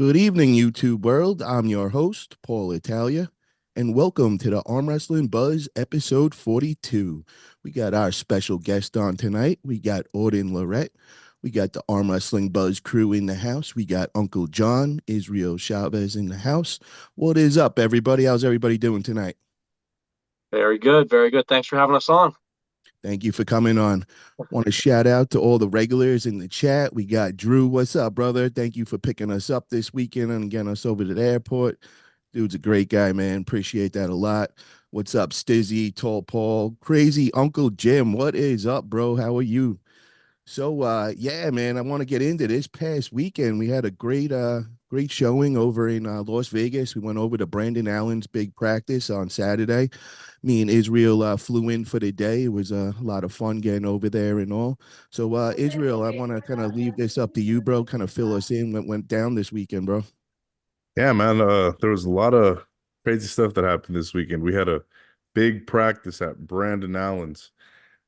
Good evening, YouTube world. I'm your host, Paul Italia, and welcome to the Arm Wrestling Buzz episode 42. We got our special guest on tonight. We got Auden Larratt. We got the Arm Wrestling Buzz crew in the house. We got Uncle John, Israel Chavez in the house. What is up, everybody? How's everybody doing tonight? Very good, very good. Thanks for having us on. Thank you for coming on. Want to shout out to all the regulars in the chat. We got Drew. What's up, brother? Thank you for picking us up this weekend and getting us over to the airport. Dude's a great guy, man. Appreciate that a lot. What's up, Stizzy, Tall Paul, Crazy Uncle Jim? What is up, bro? How are you? Yeah, man, I want to get into this past weekend. We had a great showing over in Las Vegas. We went over to Brandon Allen's big practice on Saturday. Me and Israel flew in for the day. It was a lot of fun getting over there and all. Israel, I want to kind of leave this up to you, bro. Kind of fill us in what went down this weekend, bro. Yeah, man. There was a lot of crazy stuff that happened this weekend. We had a big practice at Brandon Allen's,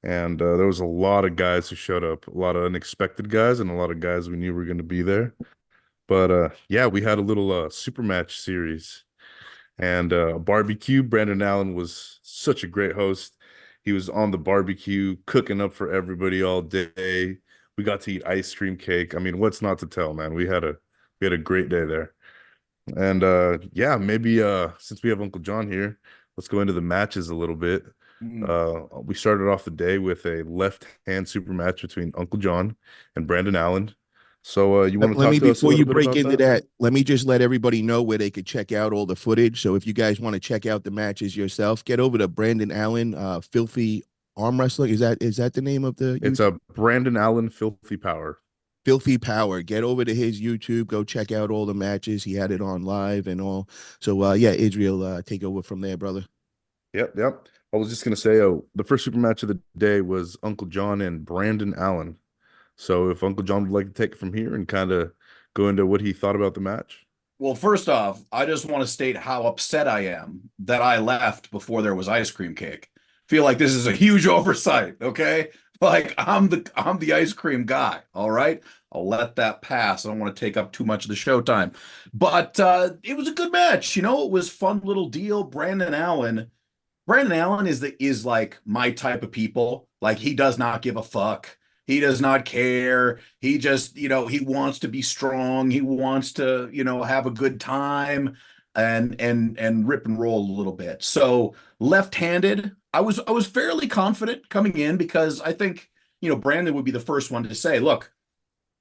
and there was a lot of guys who showed up, a lot of unexpected guys, and a lot of guys we knew were going to be there. But yeah, we had a little super match series and barbecue. Brandon Allen was such a great host. He was on the barbecue, cooking up for everybody all day. We got to eat ice cream cake. I mean, what's not to tell, man? We had a great day there. And yeah, maybe since we have Uncle John here, let's go into the matches a little bit. Mm. We started off the day with a left hand super match between Uncle John and Brandon Allen. So you want to Let talk me, to us a before little you bit break about into that? that, let me just let everybody know where they could check out all the footage. So if you guys want to check out the matches yourself, get over to Brandon Allen, Filthy Arm Wrestling. Is that the name of the It's YouTube? a Brandon Allen Filthy Power. Filthy Power. Get over to his YouTube. Go check out all the matches. He had it on live and all. Yeah, Israel, take over from there, brother. Yep, yep. I was just gonna say, the first super match of the day was Uncle John and Brandon Allen. So if Uncle John would like to take it from here and kind of go into what he thought about the match. Well, first off, I just want to state how upset I am that I left before there was ice cream cake. Feel like this is a huge oversight, okay? Like I'm the ice cream guy, all right? I'll let that pass. I don't want to take up too much of the showtime. But it was a good match. It was fun little deal. Brandon Allen is like my type of people. Like he does not give a fuck. He does not care. He just, he wants to be strong. He wants to, have a good time and rip and roll a little bit. So left-handed, I was fairly confident coming in because I think, Brandon would be the first one to say, look,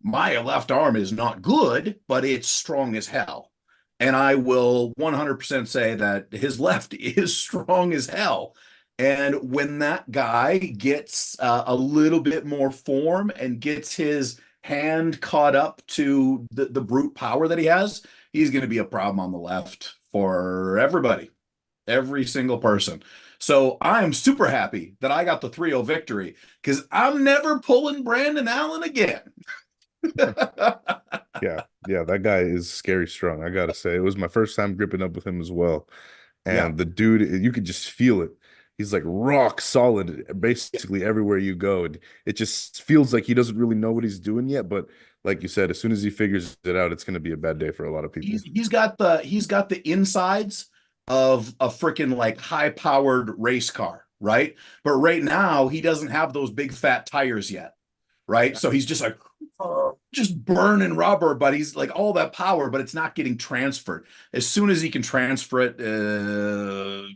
my left arm is not good, but it's strong as hell. And I will 100% say that his left is strong as hell. And when that guy gets a little bit more form and gets his hand caught up to the brute power that he has, he's going to be a problem on the left for everybody, every single person. So I'm super happy that I got the 3-0 victory because I'm never pulling Brandon Allen again. Yeah, yeah, that guy is scary strong. I gotta say, it was my first time gripping up with him as well. Yeah. And the dude, you could just feel it. He's like rock solid basically everywhere you go. And it just feels like he doesn't really know what he's doing yet. But like you said, as soon as he figures it out, it's going to be a bad day for a lot of people. He's got the insides of a freaking like high-powered race car, right? But right now he doesn't have those big fat tires yet, right? So he's just like just burning rubber, but he's like all that power, but it's not getting transferred. As soon as he can transfer it,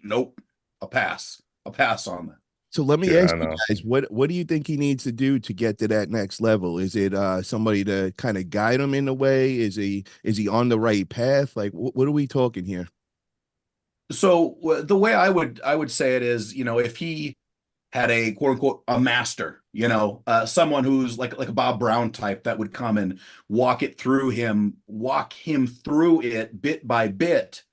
nope, a pass, a pass on that. So let me Yeah, ask I you know. guys, what do you think he needs to do to get to that next level? Is it somebody to kind of guide him in the way? Is he on the right path? Like what are we talking here? So the way I would say it is, if he had a quote unquote a master, someone who's like a Bob Brown type that would come and walk him through it bit by bit.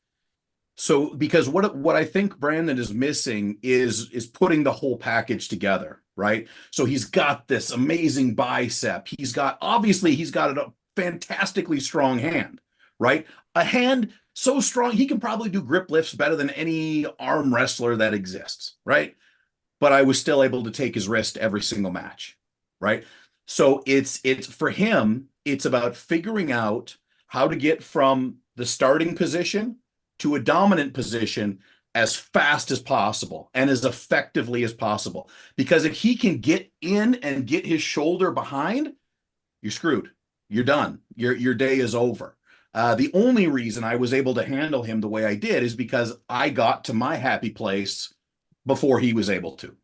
So because what I think Brandon is missing is putting the whole package together, right? So he's got this amazing bicep. He's got a fantastically strong hand, right? A hand so strong he can probably do grip lifts better than any arm wrestler that exists, right? But I was still able to take his wrist every single match, right? So it's for him, it's about figuring out how to get from the starting position to a dominant position as fast as possible and as effectively as possible. Because if he can get in and get his shoulder behind, you're screwed. You're done. Your day is over. The only reason I was able to handle him the way I did is because I got to my happy place before he was able to.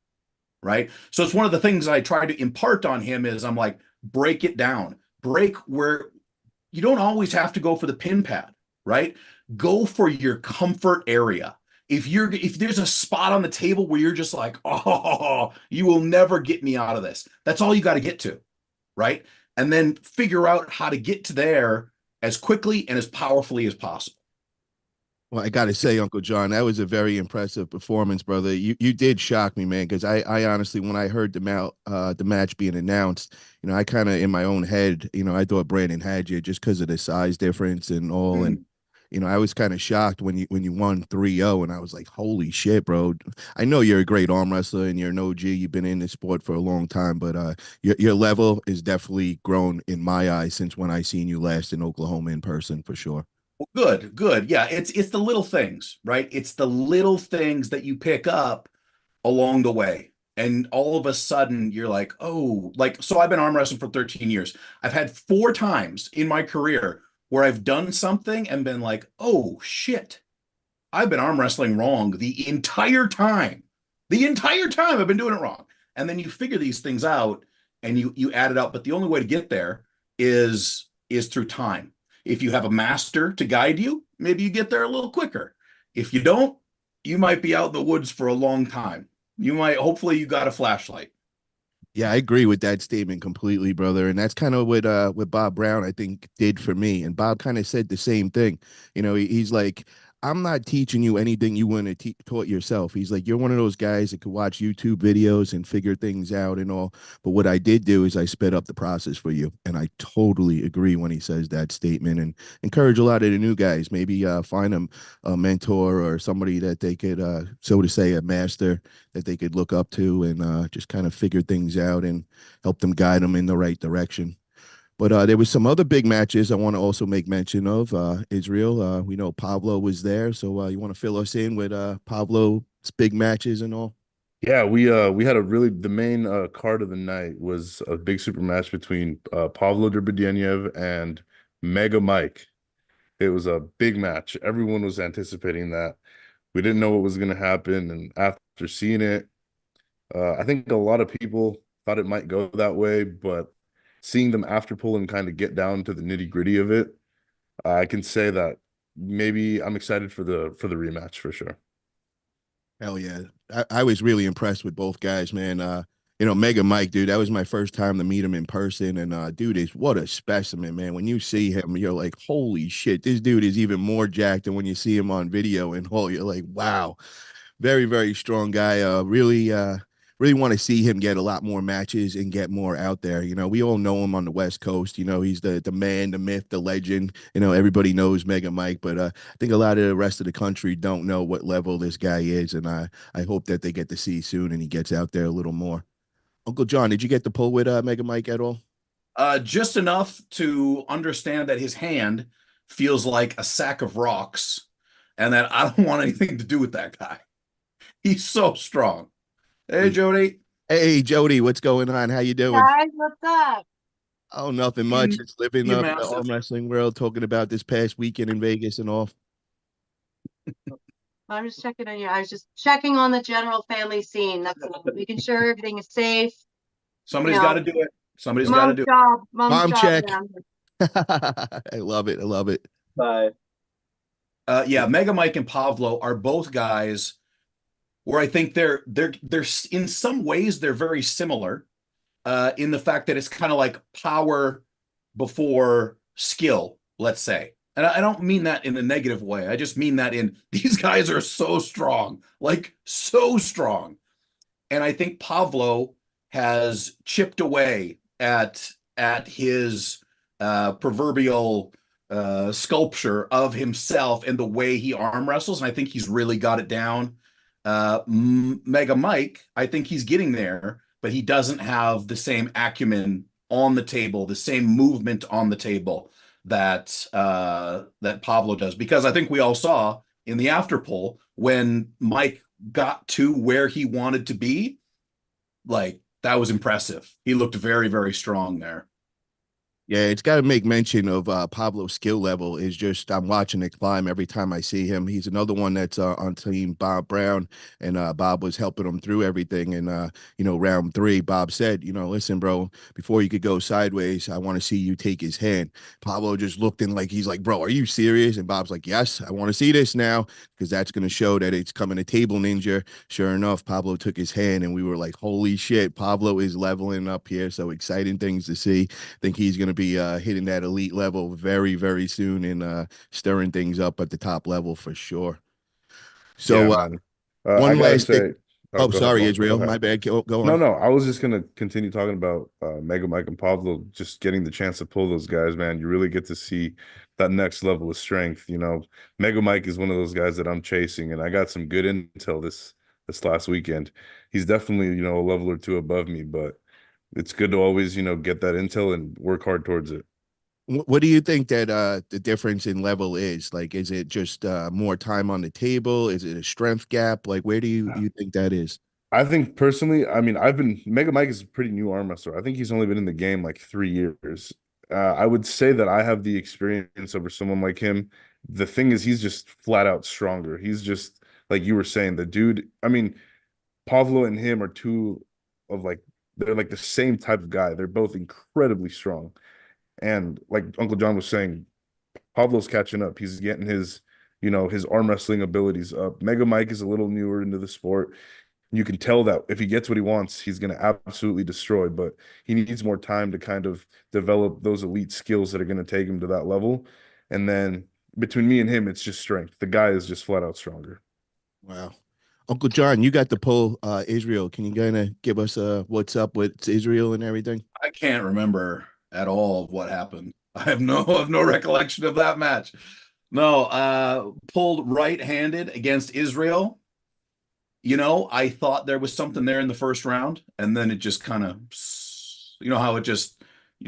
Right. So it's one of the things I try to impart on him is I'm like, break it down, break where you don't always have to go for the pin pad, right? Go for your comfort area. If there's a spot on the table where you're just like, oh, you will never get me out of this. That's all you got to get to, right? And then figure out how to get to there as quickly and as powerfully as possible. Well, I got to say, Uncle John, that was a very impressive performance, brother. You did shock me, man, because I honestly, when I heard the match being announced, I kind of in my own head, I thought Brandon had you just because of the size difference and all, and I was kind of shocked when you won 3-0, and I was like, holy shit, bro. I know you're a great arm wrestler and you're an OG. You've been in this sport for a long time, but your level is definitely grown in my eyes since when I seen you last in Oklahoma in person, for sure. Good, good. Yeah, it's the little things, right? It's the little things that you pick up along the way. And all of a sudden you're like, oh, like, so I've been arm wrestling for 13 years. I've had 4 times in my career where I've done something and been like, oh shit, I've been arm wrestling wrong the entire time. The entire time I've been doing it wrong. And then you figure these things out and you add it up. But the only way to get there is through time. If you have a master to guide you, maybe you get there a little quicker. If you don't, you might be out in the woods for a long time. Hopefully you got a flashlight. Yeah, I agree with that statement completely, brother. And that's kind of what Bob Brown, I think, did for me. And Bob kind of said the same thing. He's like, I'm not teaching you anything you wouldn't have taught yourself. He's like, you're one of those guys that could watch YouTube videos and figure things out and all. But what I did do is I sped up the process for you. And I totally agree when he says that statement, and encourage a lot of the new guys. Maybe find them a mentor or somebody that they could, so to say, a master that they could look up to and just kind of figure things out and help them guide them in the right direction. But there was some other big matches I want to also make mention of. Israel, we know Pablo was there, so you want to fill us in with Pablo's big matches and all? Yeah, we had the main card of the night was a big super match between Pavlo Derbedev and Mega Mike. It was a big match. Everyone was anticipating that. We didn't know what was going to happen, and after seeing it, I think a lot of people thought it might go that way, but seeing them after pull and kind of get down to the nitty-gritty of it, I can say that maybe I'm excited for the rematch for sure. Hell yeah. I was really impressed with both guys, man. Mega Mike, dude, that was my first time to meet him in person. And dude, what a specimen, man. When you see him, you're like, holy shit, this dude is even more jacked than when you see him on video and all. You're like, wow. Very, very strong guy. Really want to see him get a lot more matches and get more out there. We all know him on the West Coast. He's the man, the myth, the legend. Everybody knows Mega Mike, but I think a lot of the rest of the country don't know what level this guy is, and I hope that they get to see soon and he gets out there a little more. Uncle John, did you get to pull with Mega Mike at all? Just enough to understand that his hand feels like a sack of rocks and that I don't want anything to do with that guy. He's so strong. Hey, Jody. Hey, Jody, what's going on? How you doing? Guys, what's up? Oh, nothing much. It's living up in the massive. arm wrestling world, talking about this past weekend in Vegas and all. I'm just checking on you. I was just checking on the general family scene. That's all. Making sure everything is safe. Somebody's got to do it. Somebody's got to do it. Mom's Mom job check. around here. I love it. I love it. Bye. Yeah, Mega Mike and Pavlo are both guys where I think they're in some ways they're very similar in the fact that it's kind of like power before skill, let's say. And I don't mean that in a negative way. I just mean that in these guys are so strong, like so strong. And I think Pavlo has chipped away at his proverbial sculpture of himself and the way he arm wrestles. And I think he's really got it down. Mega Mike, I think he's getting there, but he doesn't have the same acumen on the table, the same movement on the table that Pablo does, because I think we all saw in the after poll when Mike got to where he wanted to be, like that was impressive. He looked very, very strong there. Yeah, it's got to make mention of Pablo's skill level. Is just I'm watching it climb every time I see him. He's another one that's on team Bob Brown, and Bob was helping him through everything. And round 3, Bob said, listen, bro, before you could go sideways, I want to see you take his hand. Pablo just looked in like he's like, bro, are you serious? And Bob's like, yes, I want to see this now because that's going to show that it's coming to Table Ninja. Sure enough, Pablo took his hand, and we were like, holy shit, Pablo is leveling up here. So exciting things to see. Think he's going to be hitting that elite level very, very soon and stirring things up at the top level for sure. Yeah, So man. I one gotta last thing. say, oh, Oh, go ahead, sorry, Paul. Go Israel. ahead. My bad. Go No, on. no, I was just gonna continue talking about Mega Mike and Pablo just getting the chance to pull those guys, man. You really get to see that next level of strength. Mega Mike is one of those guys that I'm chasing, and I got some good intel this last weekend. He's definitely, a level or two above me, but it's good to always, get that intel and work hard towards it. What do you think that the difference in level is? Like, is it just more time on the table? Is it a strength gap? Like, where do you think that is? I think personally, I mean, Mega Mike is a pretty new arm wrestler. I think he's only been in the game like 3 years. I would say that I have the experience over someone like him. The thing is, he's just flat out stronger. He's just like you were saying, the dude. I mean, Pavlo and him are two of like they're like the same type of guy. They're both incredibly strong. And like Uncle John was saying, Pablo's catching up. He's getting his arm wrestling abilities up. Mega Mike is a little newer into the sport. You can tell that if he gets what he wants, he's going to absolutely destroy, but he needs more time to kind of develop those elite skills that are going to take him to that level. And then between me and him, it's just strength. The guy is just flat out stronger. Wow. Uncle John, you got the poll, Israel. Can you kind of give us what's up with Israel and everything? I can't remember at all what happened. I have no recollection of that match. No, pulled right-handed against Israel. I thought there was something there in the first round, and then it just kind of, how you just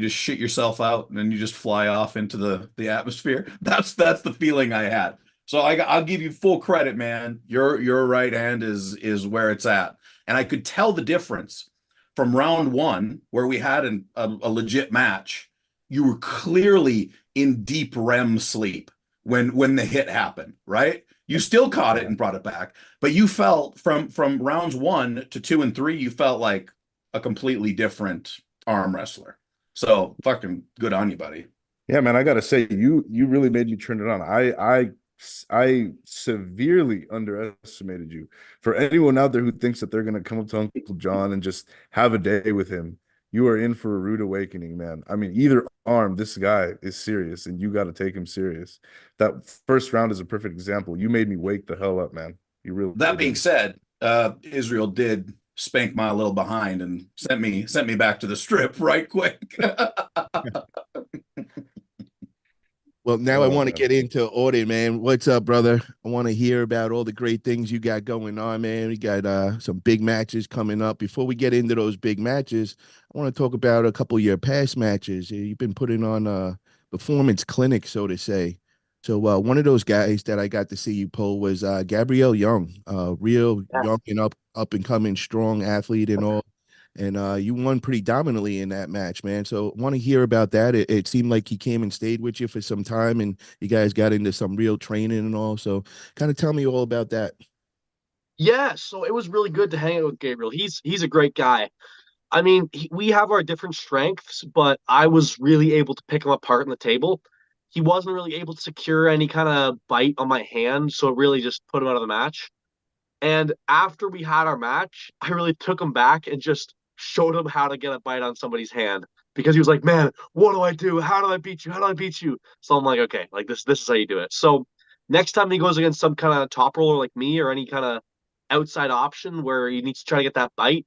shit yourself out and then you just fly off into the atmosphere. That's the feeling I had. So I'll give you full credit, man. Your right hand is where it's at, and I could tell the difference from round 1 where we had a legit match. You were clearly in deep REM sleep when the hit happened, right? You still caught it and brought it back, but you felt from rounds 1 to 2 and 3, you felt like a completely different arm wrestler. So fucking good on you, buddy. Yeah, man, I gotta say, you really made me turn it on. I severely underestimated you. For anyone out there who thinks that they're gonna come up to Uncle John and just have a day with him, you are in for a rude awakening, man. I mean, either arm, this guy is serious, and you got to take him serious. That first round is a perfect example. You made me wake the hell up, man. You really That being did. said, Israel did spank my little behind and sent me back to the strip right quick. Well, now I Oh want to man. get into Auden, man. What's up, brother? I want to hear about all the great things you got going on, man. We got some big matches coming up. Before we get into those big matches, I want to talk about a couple of your past matches. You've been putting on a performance clinic, so to say. So one of those guys that I got to see you pull was Gabrielle Young, real young and up and coming strong athlete and all. And you won pretty dominantly in that match, man. So want to hear about that. It seemed like he came and stayed with you for some time, and you guys got into some real training and all. So kind of tell me all about that. Yeah, so it was really good to hang out with Gabriel. He's a great guy. I mean, we have our different strengths, but I was really able to pick him apart on the table. He wasn't really able to secure any kind of bite on my hand, so it really just put him out of the match. And after we had our match, I really took him back and just showed him how to get a bite on somebody's hand because he was like, "Man, what do I do? How do I beat you? How do I beat you?" So I'm like, "Okay, like this is how you do it." So next time he goes against some kind of top roller like me or any kind of outside option where he needs to try to get that bite,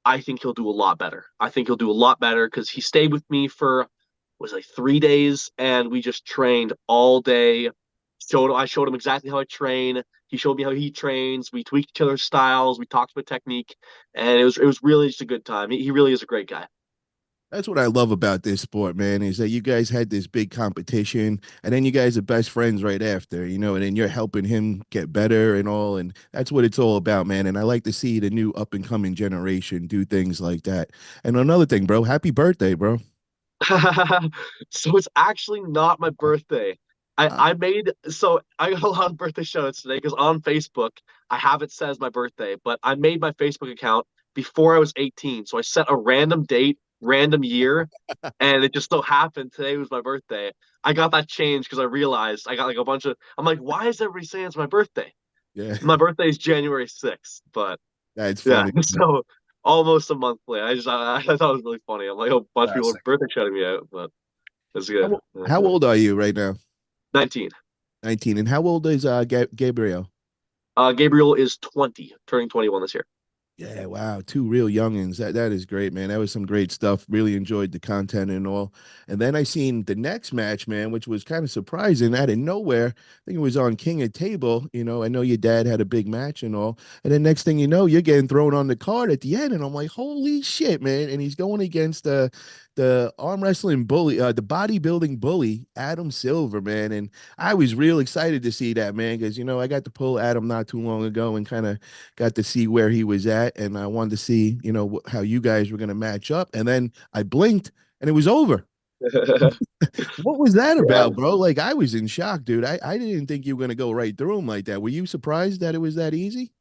I think he'll do a lot better. I think he'll do a lot better because he stayed with me for was like 3 days and we just trained all day. I showed him exactly how I train. He showed me how he trains. We tweaked each other's styles. We talked about technique, and it was really just a good time. He really is a great guy. That's what I love about this sport, man, is that you guys had this big competition and then you guys are best friends right after, and then you're helping him get better and all. And that's what it's all about, man. And I like to see the new up and coming generation do things like that. And another thing, bro, happy birthday, bro. So it's actually not my birthday. I, Uh, I made so I got a lot of birthday shoutouts today because on Facebook I have it says my birthday, but I made my Facebook account before I was 18. So I set a random date, random year, and it just so happened today was my birthday. I got that changed because I realized I got like a bunch of I'm like, why is everybody saying it's my birthday? yeah, My birthday is January 6th, but that's yeah, funny. so almost a month late. I thought it was really funny. I'm like, oh, a bunch of people Classic. are birthday shouting me out, but it's good. How old are you right now? 19. 19. And how old is Gabriel? Gabriel is 20, turning 21 this year. Yeah, wow, two real youngins. That is great, man. That was some great stuff. Really enjoyed the content and all. And then I seen the next match, man, which was kind of surprising out of nowhere. I think it was on King of Table. I know your dad had a big match and all. And then next thing you know, you're getting thrown on the card at the end, and I'm like, holy shit, man! And he's going against the arm wrestling bully, the bodybuilding bully, Adam Silver, man. And I was real excited to see that, man, because I got to pull Adam not too long ago and kind of got to see where he was at, and I wanted to see, how you guys were going to match up. And then I blinked, and it was over. What was that Yeah. about, bro? Like, I was in shock, dude. I didn't think you were going to go right through him like that. Were you surprised that it was that easy?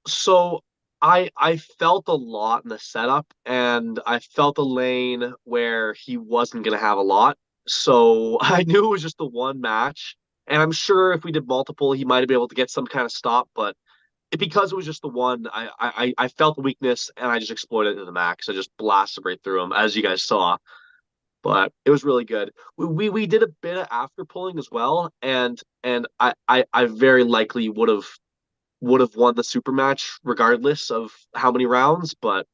So I felt a lot in the setup, and I felt a lane where he wasn't gonna have a lot. So I knew it was just the one match, and I'm sure if we did multiple, he might have been able to get some kind of stop. But because it was just the one, I felt the weakness, and I just exploited it to the max. I just blasted right through him, as you guys saw. But it was really good. We did a bit of after pulling as well, and I very likely would have won the super match regardless of how many rounds. But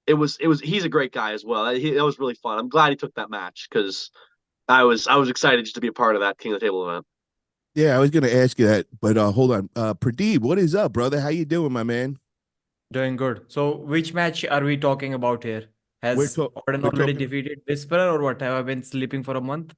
it was he's a great guy as well. It was really fun. I'm glad he took that match because I was excited just to be a part of that King of the Table event. Yeah, I was going to ask you that, but hold on. Pradeep, what is up, brother? How you doing, my man? Doing good. So, which match are we talking about here? We're Has talking. Auden We're already talking. defeated Whisperer, or what? Have I been sleeping for a month?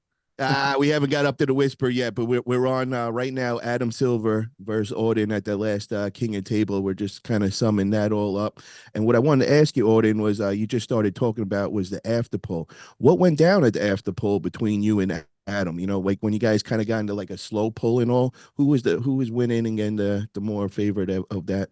We haven't got up to the whisper yet, but we're on right now. Adam Silver versus Auden at the last King of Table. We're just kind of summing that all up. And what I wanted to ask you, Auden, was you just started talking about was the after poll. What went down at the after poll between you and Adam? Like when you guys kind of got into like a slow pull and all. Who was winning and getting the more favorite of that?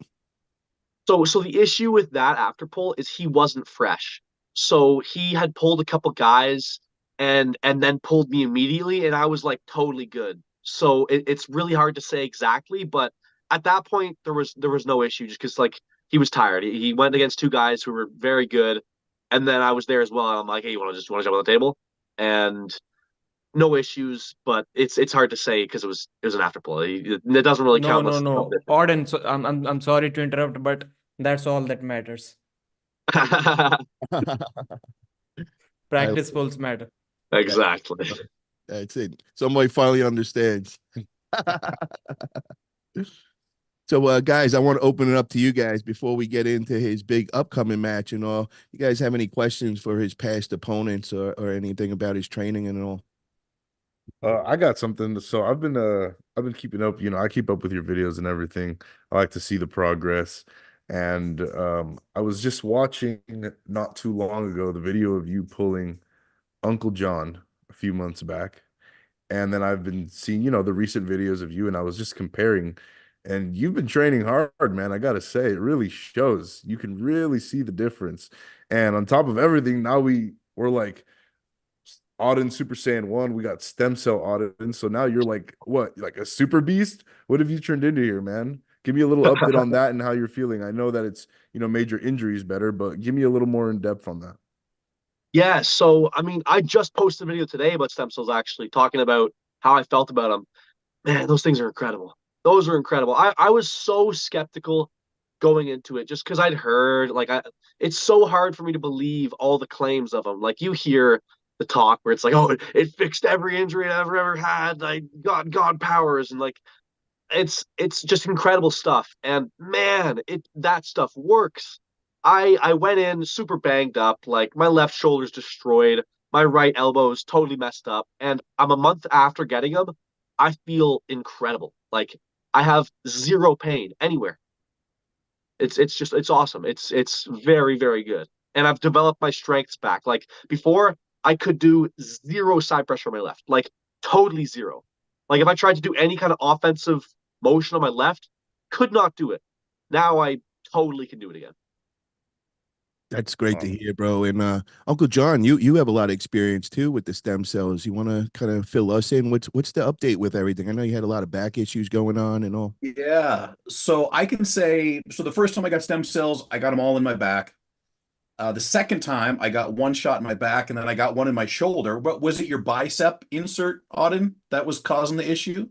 So the issue with that after pull is he wasn't fresh. So he had pulled a couple guys and then pulled me immediately, and I was like totally good. So it's really hard to say exactly, but at that point there was no issue just because like he was tired. He went against two guys who were very good, and then I was there as well. And I'm like, hey, you want to jump on the table? And no issues, but it's hard to say because it was an after pull. It doesn't really No, count no, unless it's no. Auden, so I'm sorry to interrupt, but that's all that matters. competition. I, Practice pulls matter. Exactly. that's it. Somebody finally understands. So, guys, I want to open it up to you guys before we get into his big upcoming match and all. You guys have any questions for his past opponents or anything about his training and all? I got something. So I've been keeping up, I keep up with your videos and everything. I like to see the progress. And I was just watching not too long ago the video of you pulling Uncle John a few months back. And then I've been seeing, the recent videos of you, and I was just comparing. And you've been training hard, man. I gotta say, it really shows. You can really see the difference. And on top of everything, now we're like Auden Super Saiyan 1, we got stem cell Auden. So now you're like what, like a super beast? What have you turned into here, man? Give me a little update on that and how you're feeling. I know that it's, major injuries better, but give me a little more in depth on that. Yeah, so I mean, I just posted a video today about stem cells actually talking about how I felt about them. Man, those things are incredible. Those are incredible. I was so skeptical going into it just because I'd heard it's so hard for me to believe all the claims of them. Like you hear the talk where it's like, oh, it fixed every injury I ever had. I got God powers and like it's just incredible stuff. And man, that stuff works. I went in super banged up, like my left shoulder's destroyed, my right elbow is totally messed up, and I'm a month after getting them. I feel incredible. Like I have zero pain anywhere. It's awesome. It's very, very good. And I've developed my strengths back. Like before, I could do zero side pressure on my left, like totally zero. Like if I tried to do any kind of offensive motion on my left, could not do it. Now I totally can do it again. That's great to hear, bro. And Uncle John, you have a lot of experience too with the stem cells. You want to kind of fill us in? What's the update with everything? I know you had a lot of back issues going on and all. Yeah. So I can say, so the first time I got stem cells, I got them all in my back. The second time I got one shot in my back and then I got one in my shoulder. What was it, your bicep insert, Auden, that was causing the issue?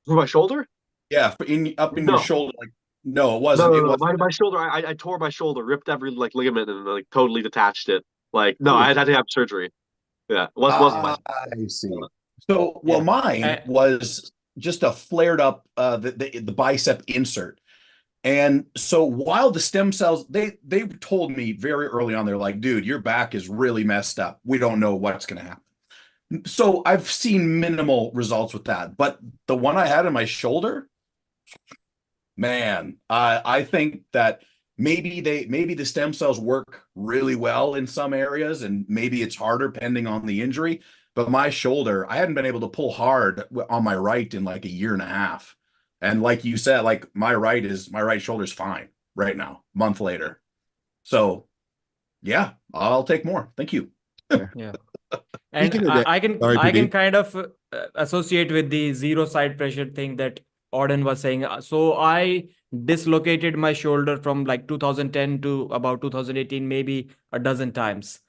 For my shoulder? Yeah, up in your No. shoulder. Like, no, it No, wasn't. no, It no. wasn't. My shoulder, I tore my shoulder, ripped every like ligament and like totally detached it. Like, no, I had to have surgery. Yeah. It wasn't my I see. So, well, Yeah. mine was just a flared up the bicep insert. And so while the stem cells, they told me very early on, they're like, dude, your back is really messed up. We don't know what's going to happen. So I've seen minimal results with that. But the one I had in my shoulder, man, I think that maybe the stem cells work really well in some areas, and maybe it's harder depending on the injury. But my shoulder, I hadn't been able to pull hard on my right in like a year and a half. And like you said, like my right shoulder's fine right now, month later. So yeah, I'll take more. Thank you. Yeah. And Speaking of that, sorry, I can Pradeep. kind of associate with the zero side pressure thing that Auden was saying. So I dislocated my shoulder from like 2010 to about 2018, maybe a dozen times.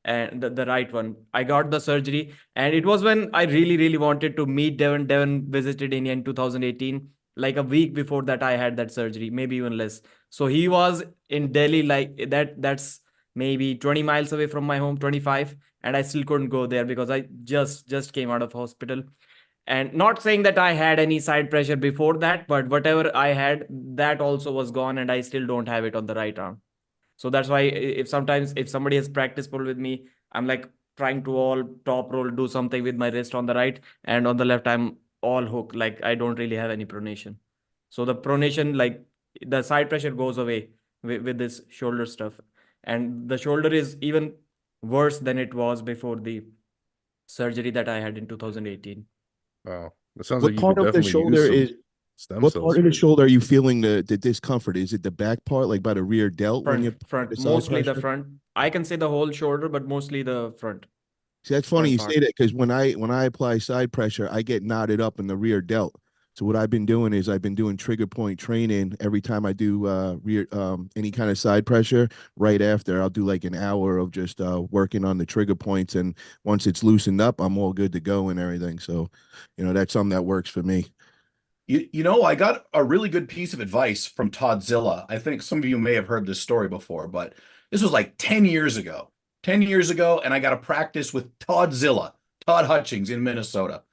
And the right one, I got the surgery, and it was when I really, really wanted to meet Devon. Devon visited India in 2018. Like a week before that, I had that surgery, maybe even less. So he was in Delhi, like that. That's maybe 20 miles away from my home, 25, and I still couldn't go there because I just came out of hospital. And not saying that I had any side pressure before that, but whatever I had, that also was gone, and I still don't have it on the right arm. So that's why if sometimes if somebody has practice pull with me, I'm like trying to all top roll, do something with my wrist on the right, and on the left I'm all hook. Like I don't really have any pronation. So the pronation, like the side pressure goes away with this shoulder stuff. And the shoulder is even worse than it was before the surgery that I had in 2018. Wow. It sounds like What you part could of the definitely use shoulder some is stem what cells part of for the you. shoulder are you feeling the discomfort? Is it the back part, like by the rear delt when you're the side Mostly the pressure? front. I can say the whole shoulder, but mostly the See, that's funny front you say part. that because when I apply side pressure, I get knotted up in the rear delt. So what I've been doing is I've been doing trigger point training every time I do rear any kind of side pressure. Right after, I'll do like an hour of just working on the trigger points, and once it's loosened up, I'm all good to go and everything. So, that's something that works for me. You know, I got a really good piece of advice from Toddzilla. I think some of you may have heard this story before, but this was like 10 years ago. 10 years ago, and I got to practice with Toddzilla, Todd Hutchings in Minnesota.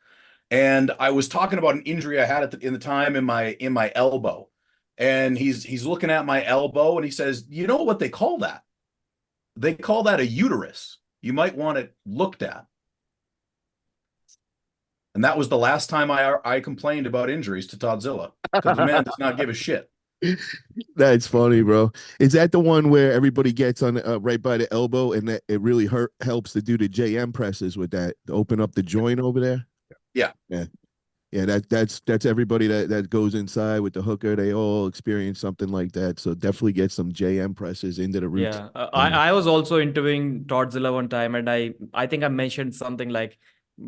And I was talking about an injury I had in the time in my elbow. And he's looking at my elbow and he says, "You know what they call that? They call that a uterus. You might want it looked at." And that was the last time I complained about injuries to Toddzilla because the man does not give a shit. That's funny, bro. Is that the one where everybody gets on right by the elbow and that it really helps to do the JM presses with that to open up the joint over there? Yeah. Yeah. Yeah, that's everybody that goes inside with the hooker. They all experience something like that. So definitely get some JM presses into the roots. Yeah, I was also interviewing Toddzilla one time, and I think I mentioned something like,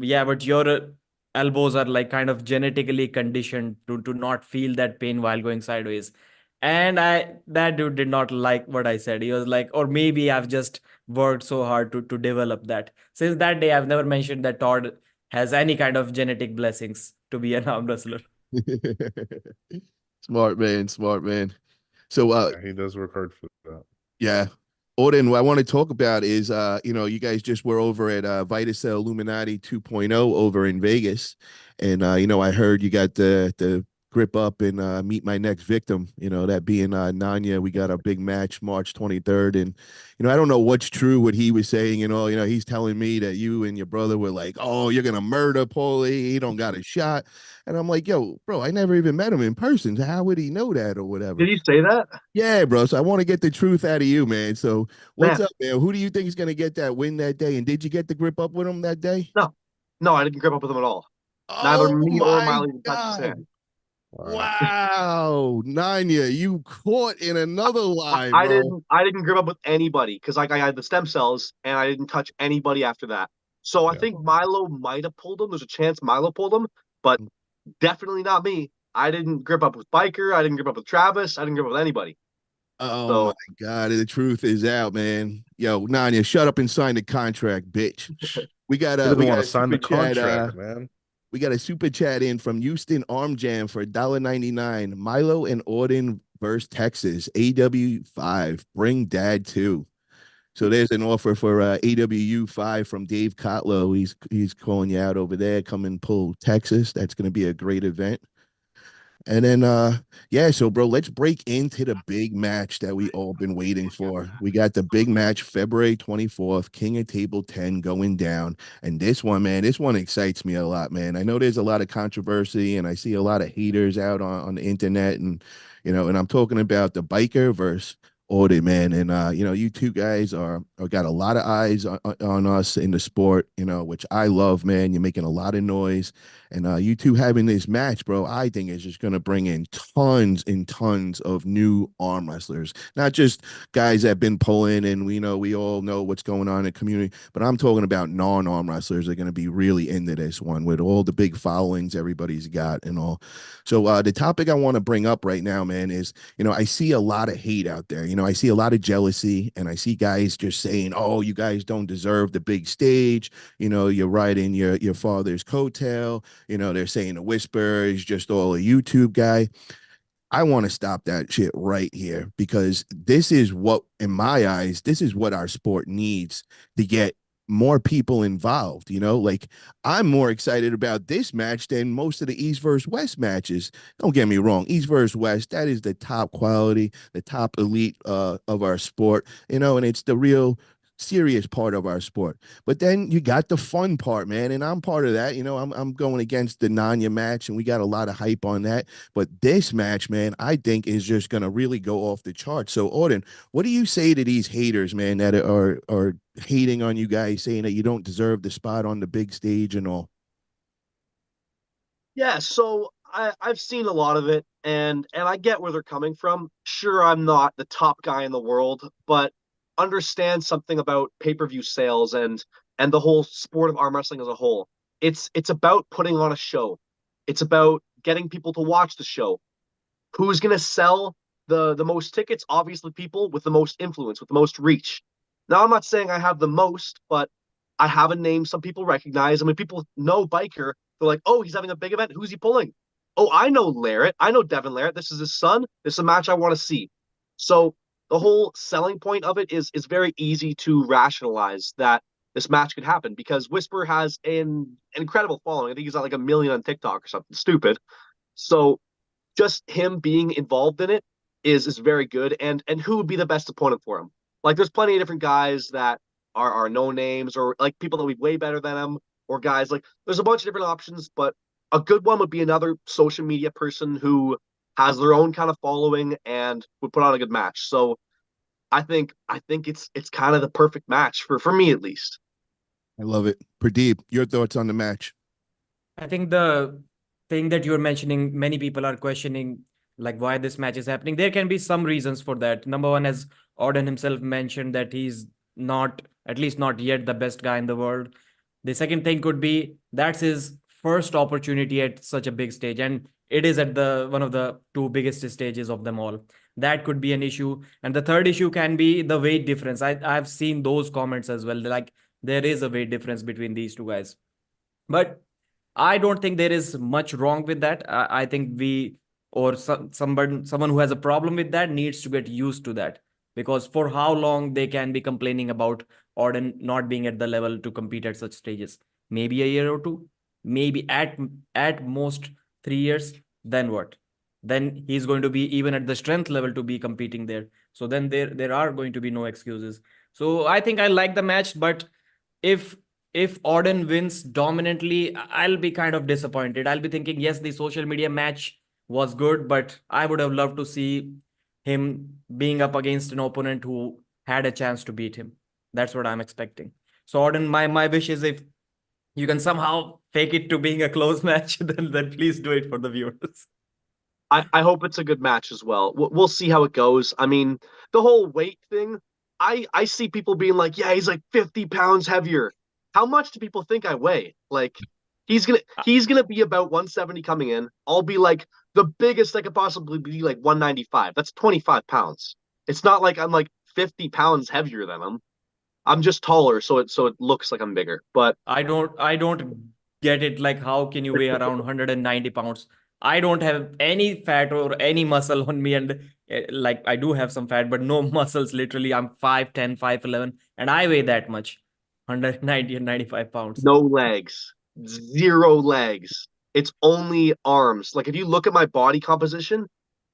yeah, but your elbows are like kind of genetically conditioned to not feel that pain while going sideways. And that dude did not like what I said. He was like, or maybe I've just worked so hard to develop that. Since that day, I've never mentioned that Todd has any kind of genetic blessings to be an arm wrestler. Smart man, smart man. So Yeah, he does work hard for that. yeah. Auden, what I want to talk about is you guys just were over at Vitacell Illuminati 2.0 over in Vegas. And I heard you got the grip up and meet my next victim. That being Nanya. We got a big match March 23rd, and I don't know what's true what he was saying. He's telling me that you and your brother were like, "Oh, you're gonna murder Paulie. He don't got a shot," and I'm like, "Yo, bro, I never even met him in person. So how would he know that or whatever?" Did he say that? Yeah, bro. So I want to get the truth out of you, man. So what's Man, up, man? Who do you think is gonna get that win that day? And did you get the grip up with him that day? no, no, I didn't grip up with him at all. Neither Oh me or my Miley even touched his God. hand. Wow. Wow. Nanya, you caught in another lie, I bro. didn't grip up with anybody because like I had the stem cells and I didn't touch anybody after that. So I Yeah. think Milo might have pulled him. There's a chance Milo pulled him, but definitely not me. I didn't grip up with Biker. I didn't grip up with Travis. I didn't grip up with anybody. Oh my So God. The truth is out, man. Yo, Nanya, shut up and sign the contract, bitch. We got He a doesn't we got want to a sign super the chat. contract, man. We got a super chat in from Houston Arm Jam for $1.99. Milo and Auden versus Texas. AW5. Bring dad too. So there's an offer for AWU5 from Dave Kotlow. He's calling you out over there. Come and pull Texas. That's going to be a great event. And then yeah, so bro, let's break into the big match that we all been waiting for. We got the big match February 24th, King of Table 10 going down. And this one, man, this one excites me a lot, man. I know there's a lot of controversy and I see a lot of haters out on the internet and and I'm talking about the biker versus Audie, man. And you two guys are got a lot of eyes on us in the sport, which I love, man. You're making a lot of noise. And you two having this match, bro, I think is just going to bring in tons and tons of new arm wrestlers, not just guys that have been pulling and we all know what's going on in the community, but I'm talking about non-arm wrestlers that are going to be really into this one with all the big followings everybody's got and all. So the topic I want to bring up right now, man, is, I see a lot of hate out there. I see a lot of jealousy and I see guys just saying, oh, you guys don't deserve the big stage. You're riding your father's coattail. They're saying the Whisper is just all a YouTube guy. I want to stop that shit right here because this is what, in my eyes, this is what our sport needs to get more people involved. Like I'm more excited about this match than most of the East versus West matches. Don't get me wrong, East versus West, that is the top quality, the top elite of our sport, and it's the real serious part of our sport. But then you got the fun part, man, and I'm part of that. I'm going against the Nanya match, and we got a lot of hype on that. But this match, man, I think is just gonna really go off the charts. So, Auden, what do you say to these haters, man, that are hating on you guys, saying that you don't deserve the spot on the big stage and all? yeah, so I've seen a lot of it and I get where they're coming from. Sure, I'm not the top guy in the world, but understand something about pay-per-view sales and the whole sport of arm wrestling as a whole. It's about putting on a show. It's about getting people to watch the show. Who's going to sell the most tickets? Obviously, people with the most influence, with the most reach. Now, I'm not saying I have the most, but I have a name some people recognize. I mean, people know Biker. They're like, oh, he's having a big event. Who's he pulling? Oh, I know Larratt. I know Devin Larratt. This is his son. This is a match I want to see. So the whole selling point of it is very easy to rationalize that this match could happen because Whisper has an incredible following. I think he's at like 1 million on TikTok or something stupid. So just him being involved in it is very good. And who would be the best opponent for him? Like there's plenty of different guys that are no names or like people that we way better than him or guys like there's a bunch of different options, but a good one would be another social media person who has their own kind of following and would put on a good match. So I think it's kind of the perfect match for me at least. I love it. Pradeep, your thoughts on the match? I think the thing that you're mentioning, many people are questioning like why this match is happening. There can be some reasons for that. Number one, as Auden himself mentioned, that he's not, at least not yet, the best guy in the world. The second thing could be that's his first opportunity at such a big stage, and it is at the one of the two biggest stages of them all. That could be an issue. And the third issue can be the weight difference. I've seen those comments as well. Like there is a weight difference between these two guys. But I don't think there is much wrong with that. I think we or someone who has a problem with that needs to get used to that because for how long they can be complaining about Auden not being at the level to compete at such stages? Maybe a year or two, maybe at most 3 years. Then what? then he's going to be even at the strength level to be competing there. So then there are going to be no excuses. So I think I like the match, but if Auden wins dominantly, I'll be kind of disappointed. I'll be thinking, yes, the social media match was good, but I would have loved to see him being up against an opponent who had a chance to beat him. That's what I'm expecting. So Auden, my wish is if you can somehow fake it to being a close match, then please do it for the viewers. I hope it's a good match as well. We'll see how it goes. I mean, the whole weight thing, I see people being like, yeah, he's like 50 pounds heavier. How much do people think I weigh? Like, he's gonna be about 170 coming in. I'll be like the biggest I could possibly be, like 195. That's 25 pounds. It's not like I'm like 50 pounds heavier than him. I'm just taller, so it looks like I'm bigger. But I don't get it. Like, how can you weigh around 190 pounds? I don't have any fat or any muscle on me, and like I do have some fat, but no muscles. Literally, I'm 5'10", 5'11", and I weigh that much, 190 and 95 pounds. no legs, zero legs. It's only arms. Like if you look at my body composition,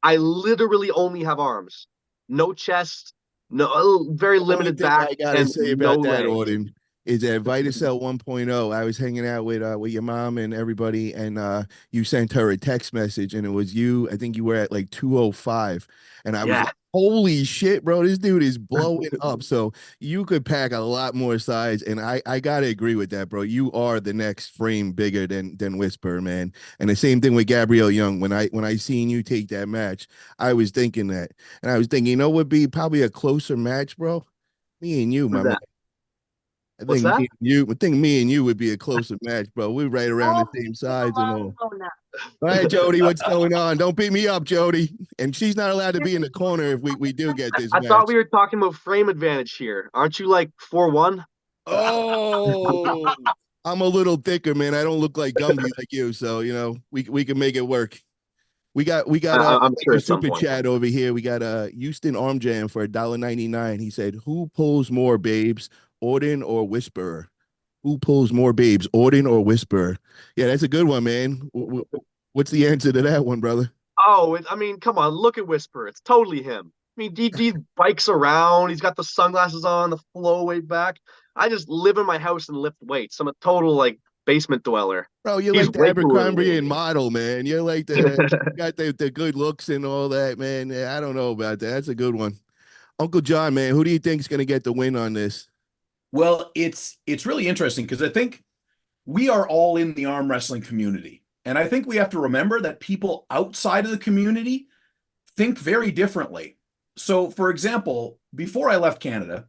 I literally only have arms. No chest, no very Only limited thing back, I gotta and say no about that, legs. Auden, is that Vitacell 1.0. I was hanging out with your mom and everybody, and you sent her a text message, and it was you. I think you were at like 205, and I was Yeah. like, "Holy shit, bro! This dude is blowing up." So you could pack a lot more size, and I gotta agree with that, bro. You are the next frame bigger than Whisper, man. And the same thing with Gabrielle Young. When I seen you take that match, I was thinking that, and I was thinking, you know, what would be probably a closer match, bro. Me and you, my Who's man. that? What's that? I think me and you would be a closer match, bro. We're right around the same size and all. All right, Jody, what's going on? Don't beat me up, Jody. And she's not allowed to be in the corner if we do get this I thought match. we were talking about frame advantage here. Aren't you like 4'1"? Oh, I'm a little thicker, man. I don't look like Gumby like you, so you know we can make it work. We got I'm sure a at some super point. chat over here. We got a Houston Arm Jam for $1.99. He said, "Who pulls more, babes, Auden or Whisperer? Who pulls more, babes, Auden or Whisperer?" Yeah, that's a good one, man. What's the answer to that one, brother? Oh, I mean, come on, look at Whisper. It's totally him. I mean, he bikes around. He's got the sunglasses on, the flow way back. I just live in my house and lift weights. I'm a total like basement dweller. Bro, you're He's like the way cooler than Abercrombie me. and model, man. You're like the got the good looks and all that, man. Yeah, I don't know about that. That's a good one. Uncle John, man, who do you think is going to get the win on this? Well, it's really interesting because I think we are all in the arm wrestling community. And I think we have to remember that people outside of the community think very differently. So, for example, before I left Canada,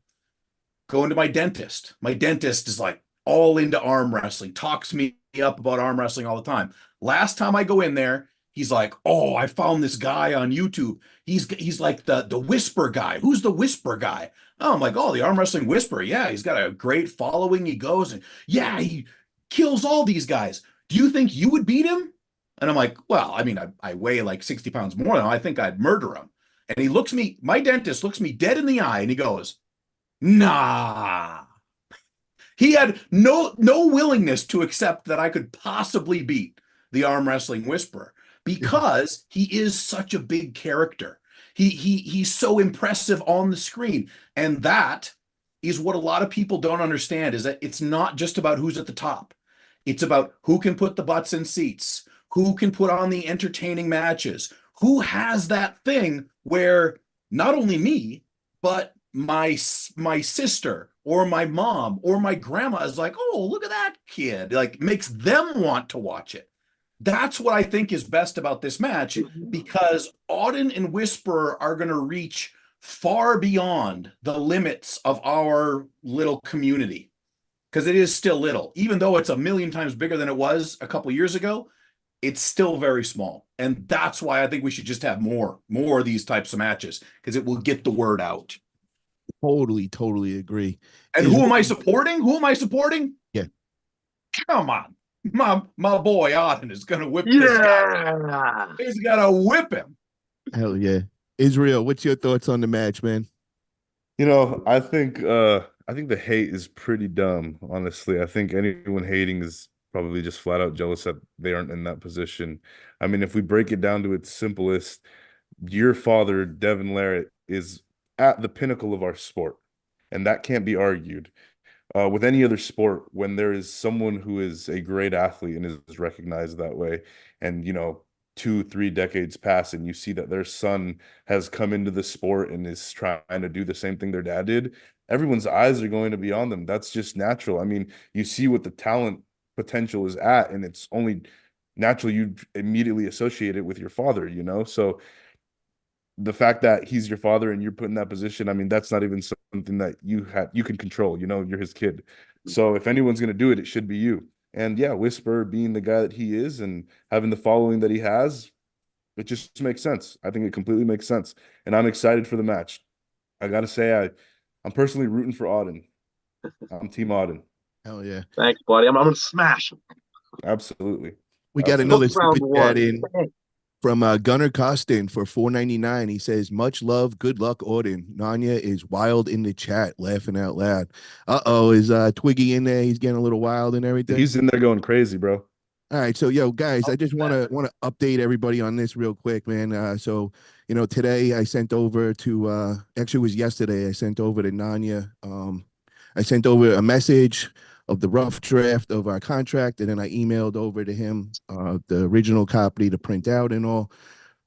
going to my dentist. My dentist is like all into arm wrestling, talks me up about arm wrestling all the time. Last time I go in there, he's like, "Oh, I found this guy on YouTube. He's like the Whisper guy. Who's the Whisper guy?" Oh, I'm like, "Oh, the arm wrestling Whisper. Yeah, he's got a great following. He goes and yeah, he kills all these guys. Do you think you would beat him?" And I'm like, "Well, I mean, I weigh like 60 pounds more than him. I think I'd murder him." And he looks me, my dentist looks me dead in the eye and he goes, "Nah." He had no willingness to accept that I could possibly beat the arm wrestling Whisperer because he is such a big character. He's so impressive on the screen, and that is what a lot of people don't understand is that it's not just about who's at the top. It's about who can put the butts in seats, who can put on the entertaining matches, who has that thing where not only me, but my sister or my mom or my grandma is like, "Oh, look at that kid." Like makes them want to watch it. That's what I think is best about this match because Auden and Whisperer are going to reach far beyond the limits of our little community because it is still little. Even though it's a million times bigger than it was a couple years ago, it's still very small. And that's why I think we should just have more of these types of matches because it will get the word out. Totally agree. And Is who am I supporting? Who am I supporting? Yeah. Come on. My boy Auden is gonna whip this guy. Yeah. He's gonna whip him. Hell yeah. Israel, what's your thoughts on the match, man? You know, I think the hate is pretty dumb, honestly. I think anyone hating is probably just flat out jealous that they aren't in that position. I mean, if we break it down to its simplest, your father, Devin Larratt, is at the pinnacle of our sport, and that can't be argued. With any other sport, when there is someone who is a great athlete and is recognized that way, and 2, 3 decades pass, and you see that their son has come into the sport and is trying to do the same thing their dad did, everyone's eyes are going to be on them. That's just natural. I mean, you see what the talent potential is at, and it's only natural you immediately associate it with your father, So the fact that he's your father and you're put in that position, I mean, that's not even something that you can control, you're his kid. So if anyone's going to do it, it should be you. And yeah, Whisper being the guy that he is and having the following that he has, it just makes sense. I think it completely makes sense. And I'm excited for the match. I got to say, I'm personally rooting for Auden. I'm Team Auden. Hell yeah. Thanks, buddy. I'm going to smash him. Absolutely. We got Absolutely. another super Round chat one. in from Gunnar Costin for $4.99. He says, "Much love, good luck, Auden. Nanya is wild in the chat, laughing out loud." Is Twiggy in there? He's getting a little wild and everything. He's in there going crazy, bro. All right, so guys, I just want to update everybody on this real quick, man. So today I sent over to actually it was yesterday. I sent over to Nanya. I sent over a message of the rough draft of our contract, and then I emailed over to him the original copy to print out and all.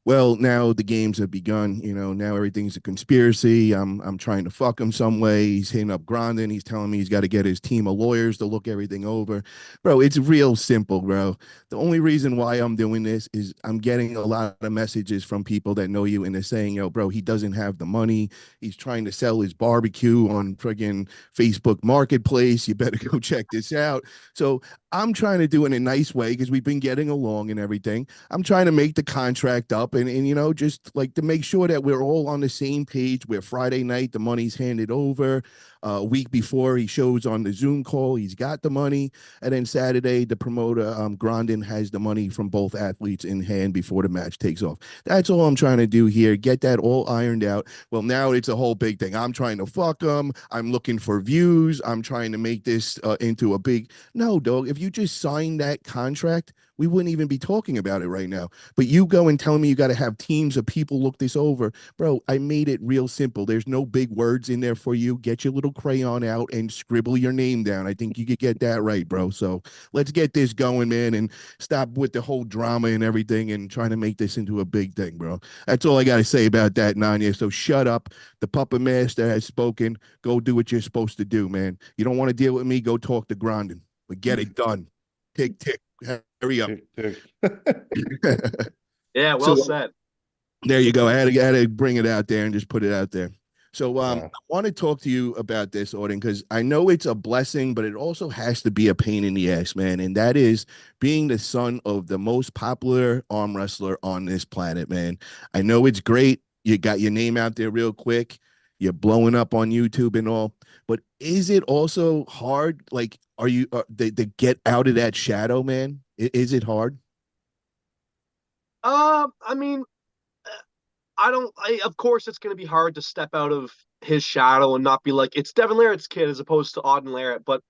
Well, now the games have begun. Now everything's a conspiracy. I'm trying to fuck him some way. He's hitting up Grondin. He's telling me he's got to get his team of lawyers to look everything over. Bro, it's real simple, bro. The only reason why I'm doing this is I'm getting a lot of messages from people that know you, and they're saying, yo, bro, he doesn't have the money. He's trying to sell his barbecue on friggin' Facebook Marketplace. You better go check this out. So I'm trying to do it in a nice way because we've been getting along and everything. I'm trying to make the contract up and just like to make sure that we're all on the same page where Friday night the money's handed over. A week before he shows on the Zoom call, he's got the money. And then Saturday, the promoter, Grondin, has the money from both athletes in hand before the match takes off. That's all I'm trying to do here. Get that all ironed out. Well, now it's a whole big thing. I'm trying to fuck them. I'm looking for views. I'm trying to make this into a big... No, dog, if you just signed that contract, we wouldn't even be talking about it right now. But you go and tell me you got to have teams of people look this over. Bro, I made it real simple. There's no big words in there for you. Get your little crayon out and scribble your name down. I think you could get that right, bro. So let's get this going, man, and stop with the whole drama and everything and trying to make this into a big thing, bro. That's all I got to say about that, Nanya. So shut up. The puppet master has spoken. Go do what you're supposed to do, man. You don't want to deal with me? Go talk to Grondin. But get it done. Tick, tick. Hurry up. Tick, tick. Yeah, well said. There you go. I had to bring it out there and just put it out there. So I want to talk to you about this, Auden, because I know it's a blessing, but it also has to be a pain in the ass, man. And that is being the son of the most popular arm wrestler on this planet, man. I know it's great. You got your name out there real quick. You're blowing up on YouTube and all. But is it also hard? Like, are you they get out of that shadow, man? Is it hard? I mean, of course it's going to be hard to step out of his shadow and not be like, it's Devin Larratt's kid as opposed to Auden Larratt. But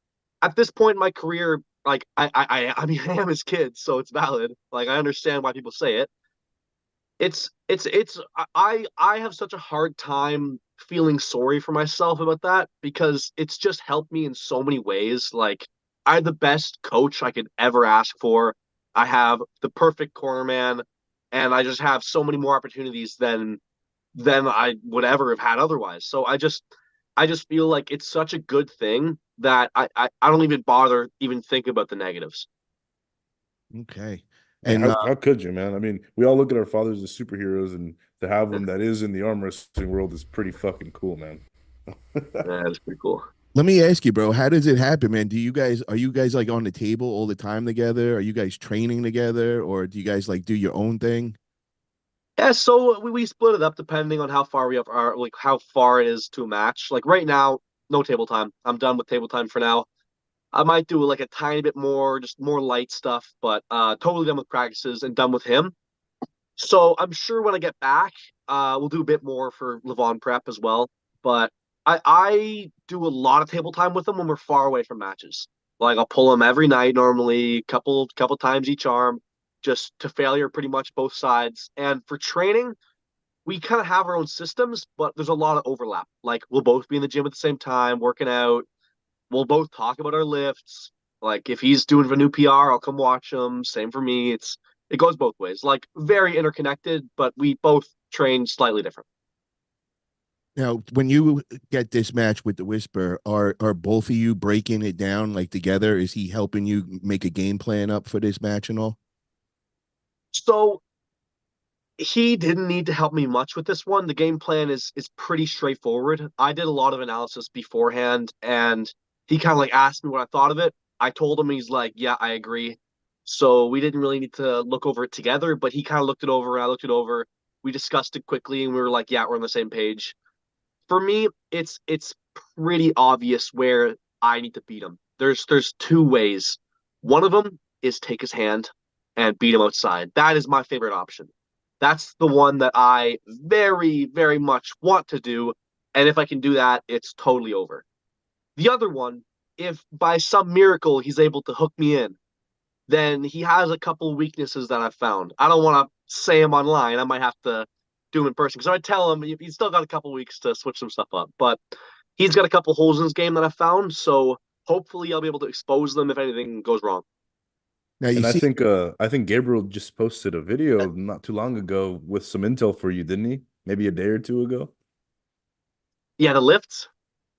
at this point in my career, like, I mean, I am his kid, so it's valid. Like, I understand why people say it. I have such a hard time feeling sorry for myself about that because it's just helped me in so many ways. Like, I had the best coach I could ever ask for. I have the perfect corner man, and I just have so many more opportunities than I would ever have had otherwise. So I just feel like it's such a good thing that I don't even bother even think about the negatives. Okay. And And how could you, man? I mean, we all look at our fathers as superheroes, and to have one that is in the arm wrestling world is pretty fucking cool, man. That's pretty cool. let me ask you, bro, how does it happen, man? Are you guys like on the table all the time together? Are you guys training together, or do you guys like do your own thing? Yeah, so we split it up depending on how far we are, like how far it is to a match. Like right now, no table time. I'm done with table time for now. I might do like a tiny bit more, just more light stuff, but totally done with practices and done with him. So I'm sure when I get back, we'll do a bit more for Levon prep as well. But I do a lot of table time with him when we're far away from matches. Like I'll pull him every night normally, couple times each arm, just to failure pretty much both sides. And for training, we kind of have our own systems, but there's a lot of overlap. Like we'll both be in the gym at the same time, working out. We'll both talk about our lifts. Like if he's doing a new PR, I'll come watch him. Same for me. It goes both ways. Like very interconnected, but we both train slightly different. Now, when you get this match with the Whisper, are both of you breaking it down like together? Is he helping you make a game plan up for this match and all? So he didn't need to help me much with this one. The game plan is pretty straightforward. I did a lot of analysis beforehand, and he kind of like asked me what I thought of it. I told him, he's like, "Yeah, I agree." So we didn't really need to look over it together, but he kind of looked it over. I looked it over. We discussed it quickly, and we were like, "Yeah, we're on the same page." For me, it's pretty obvious where I need to beat him. There's two ways. One of them is take his hand and beat him outside. That is my favorite option. That's the one that I very, very much want to do. And if I can do that, it's totally over. The other one, if by some miracle he's able to hook me in, then he has a couple of weaknesses that I've found. I don't want to say him online. I might have to do him in person because I tell him he's still got a couple of weeks to switch some stuff up. But he's got a couple holes in his game that I found. So hopefully I'll be able to expose them if anything goes wrong. Now you And see, I think Gabriel just posted a video not too long ago with some intel for you, didn't he? Maybe a day or two ago. Yeah, the lifts.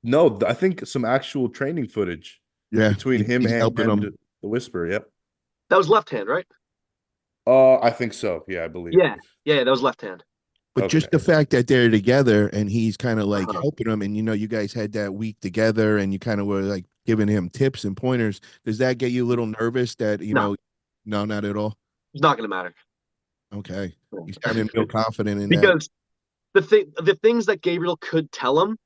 No, I think some actual training footage yeah, between him he's helping and him. the Whisper. Yep. That was left hand, right? I think so. Yeah, I believe. Yeah, that was left hand. But Okay. just the fact that they're together and he's kind of like Uh-huh. helping him, and you guys had that week together, and you kind of were like giving him tips and pointers. Does that get you a little nervous that No, no, not at all? it's not going to matter. Okay, you sounding real confident in that. Because the things that Gabriel could tell him,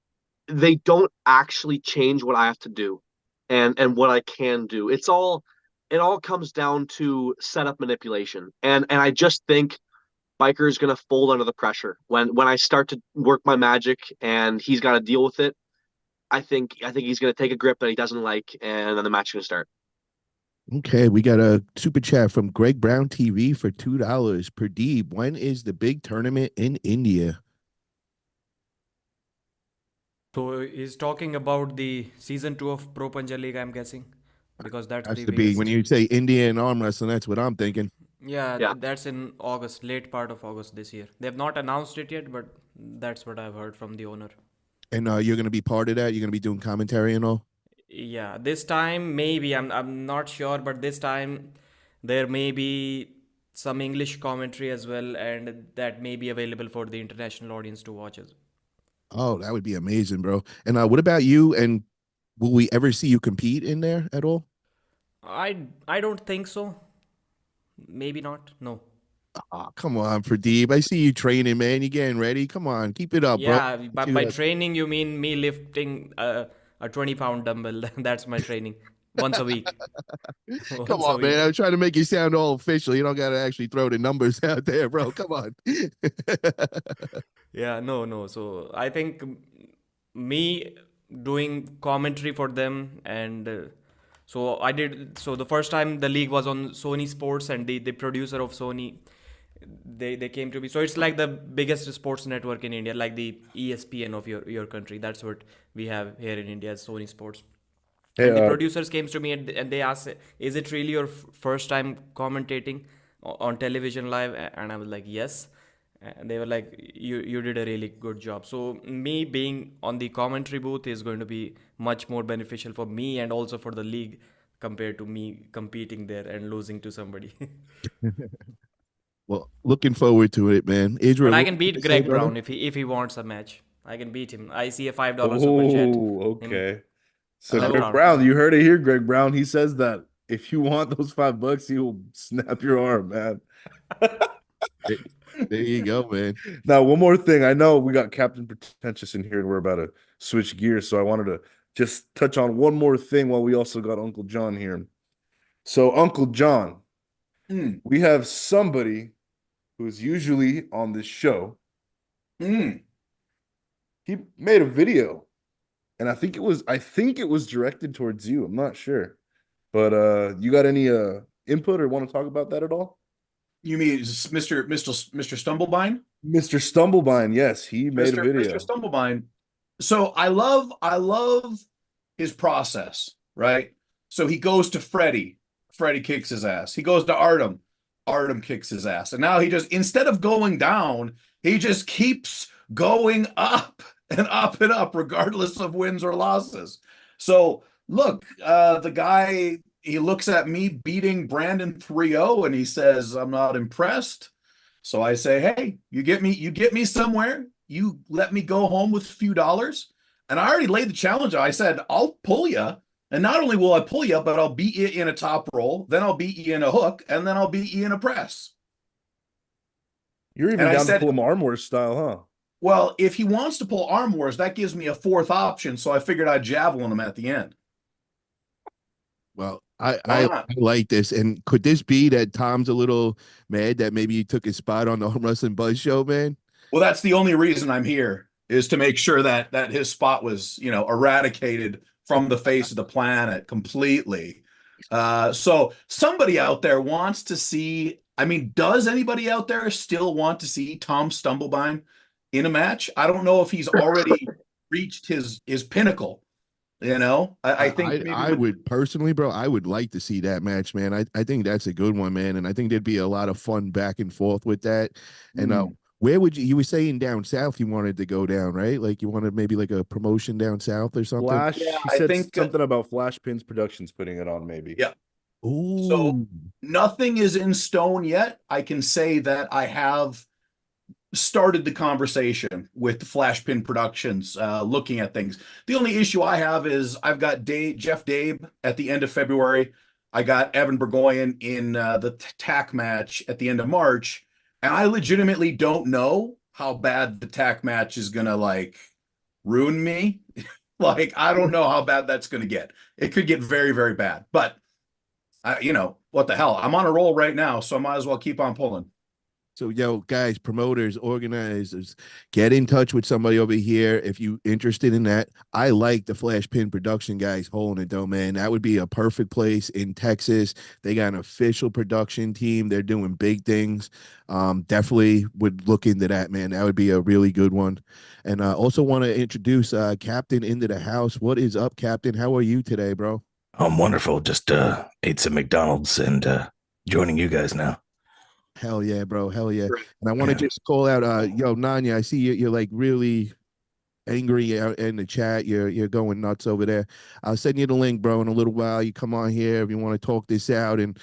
they don't actually change what I have to do and what I can do. It all comes down to setup manipulation. And I just think Biker is going to fold under the pressure when I start to work my magic and he's got to deal with it. I think he's going to take a grip that he doesn't like, and then the match is going to start. Okay, we got a super chat from Greg Brown TV for $2 per Deeb. When is the big tournament in India? So he's talking about the season 2 of Pro Punja League, I'm guessing, because that's Has the to be when biggest. you say India and arm wrestling. That's what I'm thinking. Yeah, Yeah. that's in August, late part of August this year. They have not announced it yet, but that's what I've heard from the owner. And you're going to be part of that. You're going to be doing commentary and all. Yeah, this time maybe I'm not sure, but this time there may be some English commentary as well, and that may be available for the international audience to watch as. Oh, that would be amazing, bro. And what about you? And will we ever see you compete in there at all? I don't think so. Maybe not. No. Oh, come on, Pradeep. I see you training, man. You getting ready. Come on, keep it up, bro. Yeah, by training you mean me lifting a 20-pound dumbbell. That's my training once a week. Come Once a on, man. week. I'm trying to make it sound all official. You don't got to actually throw the numbers out there, bro. Come on. Yeah, no. So I think me doing commentary for them, and so I did. So the first time the league was on Sony Sports, and the producer of Sony, they came to me. So it's like the biggest sports network in India, like the ESPN of your country. That's what we have here in India, as Sony Sports. Hey, And the producers came to me and they asked, "Is it really your first time commentating on television live?" And I was like, "Yes." And they were like, "You did a really good job." So me being on the commentary booth is going to be much more beneficial for me and also for the league compared to me competing there and losing to somebody. Well, looking forward to it, man. But Israel, I what can were you beat gonna say, Greg brother? Brown if he wants a match. I can beat him. I see a $5 super chat. oh, Him. okay. So No Greg problem. Brown, you heard it here, Greg Brown. He says that if you want those $5, he will snap your arm, man. There you go, man. Now, one more thing. I know we got Captain Pretentious in here and we're about to switch gears. So I wanted to just touch on one more thing while we also got Uncle John here. So, Uncle John, Mm, we have somebody who's usually on this show. mm. He made a video, and I think it was directed towards you. I'm not sure. But you got any input or want to talk about that at all? You mean Mr. Stumblebine? Mr. Stumblebine, yes, he made a Mr. video. Stumblebine. So I love his process, right? So he goes to Freddie. Freddie kicks his ass. He goes to Artem. Artem kicks his ass. And now he just, instead of going down, he just keeps going up and up and up, regardless of wins or losses. So look, the guy, he looks at me beating Brandon 3-0 and he says, I'm not impressed. So I say, hey, you get me somewhere. You let me go home with a few dollars. And I already laid the challenge. I said, I'll pull you. And not only will I pull you, but I'll beat you in a top roll. Then I'll beat you in a hook. And then I'll beat you in a press. You're even down to pull him arm wars style, huh? Well, if he wants to pull arm wars, that gives me a fourth option. So I figured I'd javelin him at the end. Well, I like this. And could this be that Tom's a little mad that maybe he took his spot on the Arm Wrestling Buzz show, man? Well, that's the only reason I'm here, is to make sure that his spot was, eradicated from the face of the planet completely. So somebody out there wants to see, I mean, does anybody out there still want to see Tom Stumblebine in a match? I don't know if he's already reached his pinnacle. I think I would personally, bro, I would like to see that match, man. I think that's a good one, man. And I think there'd be a lot of fun back and forth with that. And where would you were saying down south you wanted to go down, right? Like you wanted maybe like a promotion down south or something? Flash, he said something about Flash Pins Productions putting it on, maybe. Yeah. Ooh. So nothing is in stone yet. I can say that I have started the conversation with Flashpin Productions, looking at things. The only issue I have is I've got Jeff Dabe at the end of February. I got Evan Burgoyne in the TAC match at the end of March. And I legitimately don't know how bad the TAC match is going to ruin me. I don't know how bad that's going to get. It could get very, very bad. But, what the hell? I'm on a roll right now, so I might as well keep on pulling. So, yo, guys, promoters, organizers, get in touch with somebody over here if you interested in that. I like the Flash Pin production guys holding it, though, man. That would be a perfect place in Texas. They got an official production team. They're doing big things. Definitely would look into that, man. That would be a really good one. And I also want to introduce Captain into the house. What is up, Captain? How are you today, bro? I'm wonderful. Just ate some McDonald's and joining you guys now. Hell yeah, bro. Hell yeah. And I want to just call out, yo, Nanya, I see you're like really angry out in the chat. You're going nuts over there. I'll send you the link, bro, in a little while. You come on here if you want to talk this out and,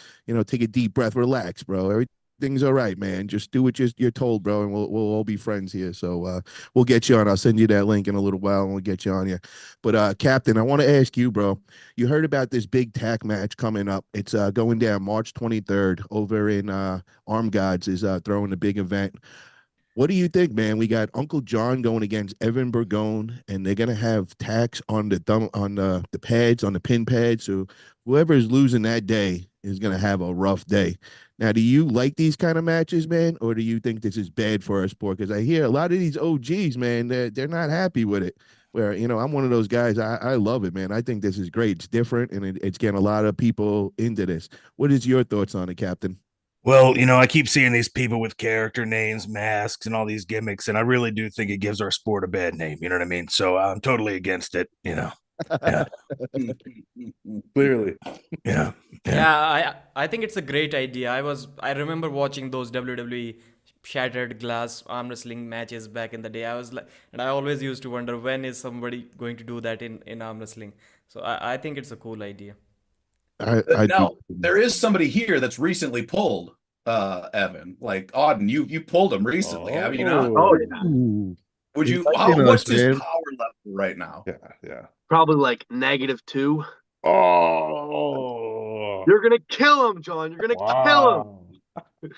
take a deep breath, relax, bro. Everything's all right, man. Just do what you're told, bro, and we'll all be friends here. So we'll get you on. I'll send you that link in a little while and we'll get you on here. But Captain, I want to ask you, bro, you heard about this big TAC match coming up. It's going down March 23rd over in Arm Gods is throwing a big event. What do you think, man? We got Uncle John going against Evan Burgoyne, and they're gonna have tax on the thumb on the pads, on the pin pads. So whoever is losing that day is gonna have a rough day. Now, do you like these kind of matches, man, or do you think this is bad for our sport? Because I hear a lot of these OGs, man, they're not happy with it. Where I'm one of those guys. I love it, man. I think this is great. It's different, and it's getting a lot of people into this. What is your thoughts on it, Captain? Well, I keep seeing these people with character names, masks, and all these gimmicks, and I really do think it gives our sport a bad name. You know what I mean? So I'm totally against it. Yeah. Clearly. Yeah. I think it's a great idea. I remember watching those WWE shattered glass arm wrestling matches back in the day. I was like, and I always used to wonder, when is somebody going to do that in arm wrestling? So I think it's a cool idea. Now, there is somebody here that's recently pulled, Evan, like Auden. You pulled him recently, have you not? Oh yeah. Would you? What's his power level right now? Yeah. Probably like -2. Oh, You're gonna kill him, John. You're gonna kill him.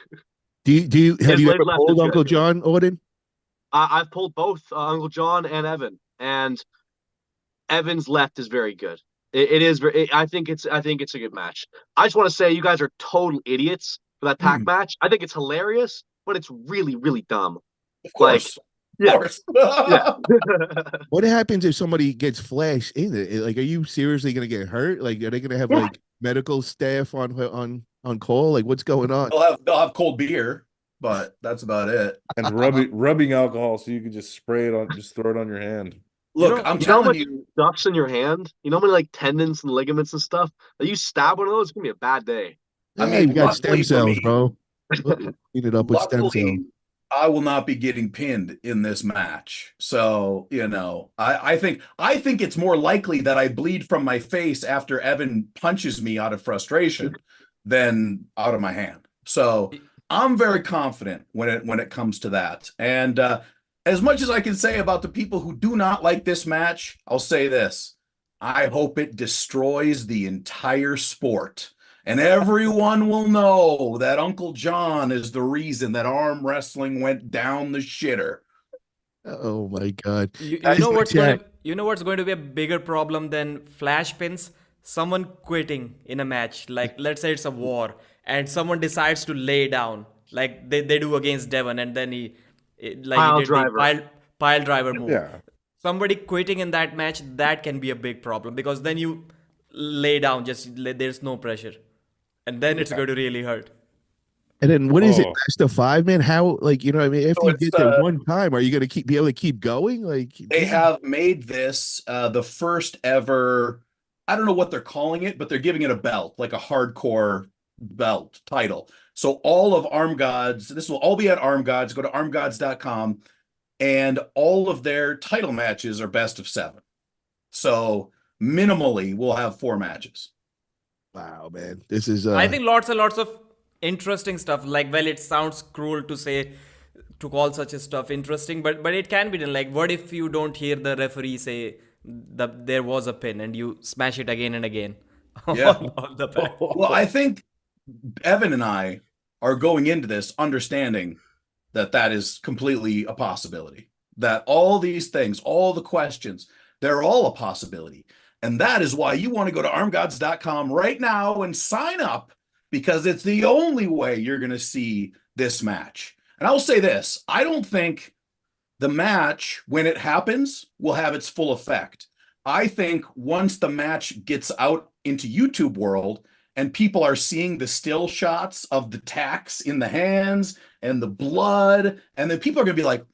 Have you ever pulled Uncle John, Auden? I've pulled both Uncle John and Evan, and Evan's left is very good. It is very. I think it's a good match. I just want to say you guys are total idiots for that TAC match. I think it's hilarious, but it's really, really dumb. Of course. Yeah. Of course. Yeah. What happens if somebody gets flashed in it? Like, are you seriously gonna get hurt? Like, are they gonna have like medical staff on call? Like, what's going on? They'll have cold beer, but that's about it. And rubbing alcohol so you can just spray it on, just throw it on your hand. Look, I'm You know how telling much you, stuff's in your hand? You know how many like tendons and ligaments and stuff? Like, you stab one of those, it's gonna be a bad day. I Yeah, mean, you got stem luckily for cells, me, bro. Clean it up with stem cells. luckily, I will not be getting pinned in this match. So, I think it's more likely that I bleed from my face after Evan punches me out of frustration than out of my hand. So I'm very confident when it comes to that. And as much as I can say about the people who do not like this match, I'll say this. I hope it destroys the entire sport. And everyone will know that Uncle John is the reason that arm wrestling went down the shitter. Oh my God. You Guys know in the what's going chat, to you know what's going to be a bigger problem than flash pins? Someone quitting in a match. Like let's say it's a war and someone decides to lay down like they do against Devon and then like he Pile did the driver. pile driver move. Yeah. Somebody quitting in that match, that can be a big problem because then you lay down, there's no pressure. And then it's going to really hurt. and then what is it? Oh, Best of five, man? How, like, you know what I mean? After So you it's get there one time, are you gonna be able to keep going? Like, they have made this the first ever, I don't know what they're calling it, but they're giving it a belt, like a hardcore belt title. So all of Arm Gods, this will all be at Arm Gods. Go to armgods.com, and all of their title matches are best of 7. So minimally, we'll have 4 matches. wow, man, this is I think lots and lots of interesting stuff. Like, well, it sounds cruel to say, to call such a stuff interesting, but it can be done. Like, what if you don't hear the referee say that there was a pin and you smash it again and again Yeah. on the back? Well, I think Evan and I are going into this understanding that that is completely a possibility. That all these things, all the questions, they're all a possibility. And that is why you want to go to armgods.com right now and sign up, because it's the only way you're going to see this match. And I'll say this, I don't think the match, when it happens, will have its full effect. I think once the match gets out into YouTube world and people are seeing the still shots of the tacks in the hands and the blood, and then people are going to be like,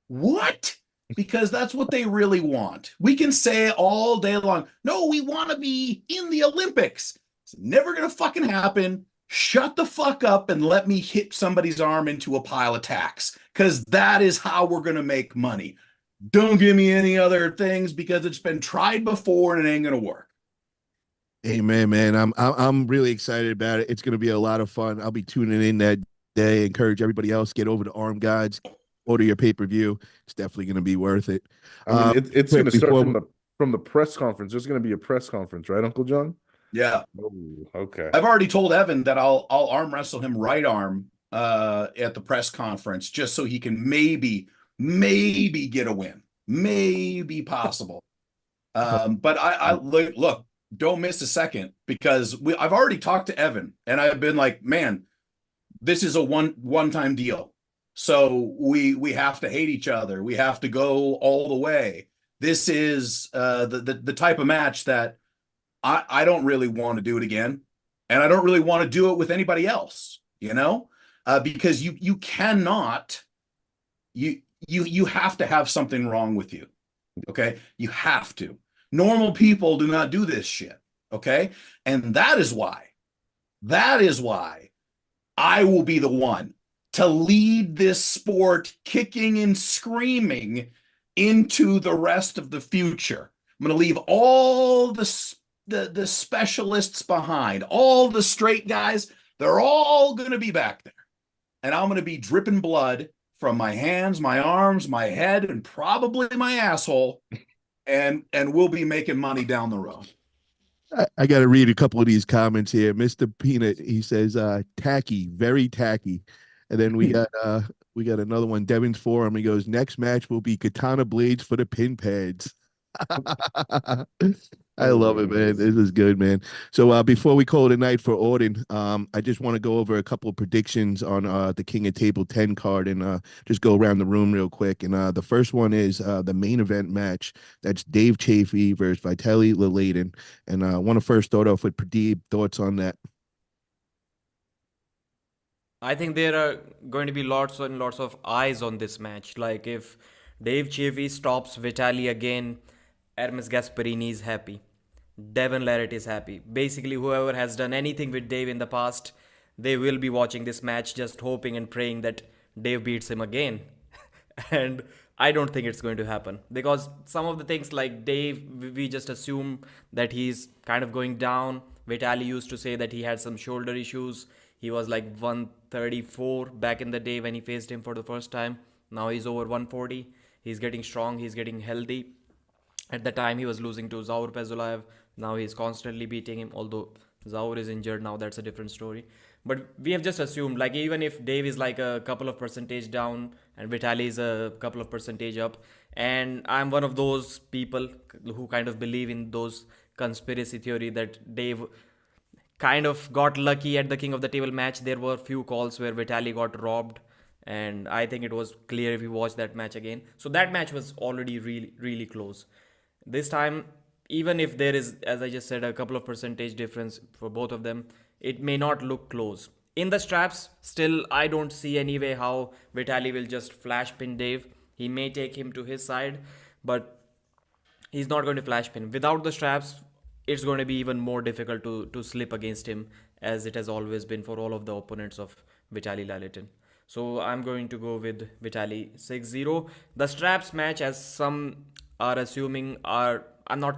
what? Because that's what they really want. We can say all day long, no, we want to be in the Olympics. It's never going to fucking happen. Shut the fuck up and let me hit somebody's arm into a pile of tacks, because that is how we're going to make money. Don't give me any other things, because it's been tried before and it ain't going to work. Amen, man. I'm really excited about it. It's gonna be a lot of fun. I'll be tuning in that day. Encourage everybody else, get over to Arm Gods, order your pay-per-view. It's definitely gonna be worth it. I mean, it's quick, going to start before from the press conference. There's going to be a press conference, right, Uncle John? Yeah. Oh, okay. I've already told Evan that I'll arm wrestle him right arm at the press conference, just so he can maybe get a win. Maybe possible. But I look, don't miss a second, because I've already talked to Evan and I've been like, man, this is a one-time deal. So we have to hate each other. We have to go all the way. This is the type of match that I don't really want to do it again. And I don't really want to do it with anybody else, because you cannot, you have to have something wrong with you. Okay. You have to. Normal people do not do this shit. Okay. And that is why I will be the one to lead this sport kicking and screaming into the rest of the future. I'm going to leave all the specialists behind, all the straight guys. They're all going to be back there. And I'm going to be dripping blood from my hands, my arms, my head, and probably my asshole. And we'll be making money down the road. I got to read a couple of these comments here. Mr. Peanut, he says, tacky, very tacky. And then we got another one. Devin's Forum. He goes, next match will be katana blades for the pin pads. I love it, man. This is good, man. So before we call it a night for Auden, I just want to go over a couple of predictions on the King of Table 10 card and just go around the room real quick. And the first one is the main event match. That's Dave Chafee versus Vitaly Laladen. And I want to first start off with Pradeep. Thoughts on that? I think there are going to be lots and lots of eyes on this match. Like if Dave Chevy stops Vitali again, Hermes Gasparini is happy. Devon Larratt is happy. Basically, whoever has done anything with Dave in the past, they will be watching this match just hoping and praying that Dave beats him again. And I don't think it's going to happen because some of the things like Dave, we just assume that he's kind of going down. Vitali used to say that he had some shoulder issues. He was like 134 back in the day when he faced him for the first time. Now he's over 140. He's getting strong. He's getting healthy. At the time, he was losing to Zaur Pezulaev. Now he's constantly beating him. Although Zaur is injured now, that's a different story. But we have just assumed, like, even if Dave is like a couple of percentage down and Vitali is a couple of percentage up, and I'm one of those people who kind of believe in those conspiracy theory that Dave kind of got lucky at the King of the Table match. There were few calls where Vitali got robbed, and I think it was clear if you watch that match again. So that match was already really, really close. This time, even if there is, as I just said, a couple of percentage difference for both of them, it may not look close. In the straps, still, I don't see any way how Vitali will just flash pin Dave. He may take him to his side, but he's not going to flash pin. Without the straps, it's going to be even more difficult to slip against him, as it has always been for all of the opponents of Vitali Lalitin. So I'm going to go with Vitali 6-0. The straps match, as some are assuming, I'm not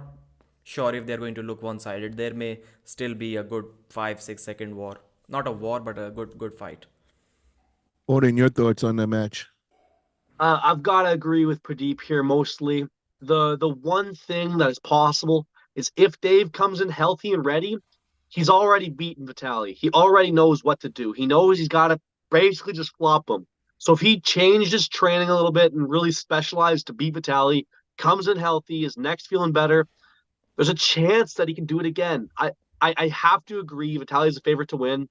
sure if they're going to look one-sided. There may still be a good 5-6 second war. Not a war, but a good fight. Auden, your thoughts on the match? I've got to agree with Pradeep here mostly. The one thing that is possible is if Dave comes in healthy and ready, he's already beaten Vitali. He already knows what to do. He knows he's got to basically just flop him. So if he changed his training a little bit and really specialized to beat Vitali, comes in healthy, his neck's feeling better, there's a chance that he can do it again. I have to agree Vitali is a favorite to win,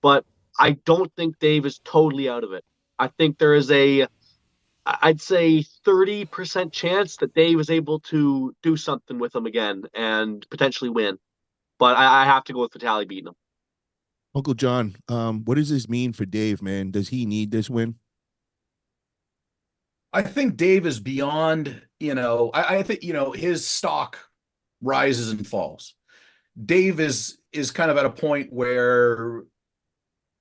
but I don't think Dave is totally out of it. I think there is I'd say 30% chance that Dave is able to do something with him again and potentially win. But I have to go with Vitali beating him. Uncle John, what does this mean for Dave, man? Does he need this win? I think Dave is beyond, I think, his stock rises and falls. Dave is kind of at a point where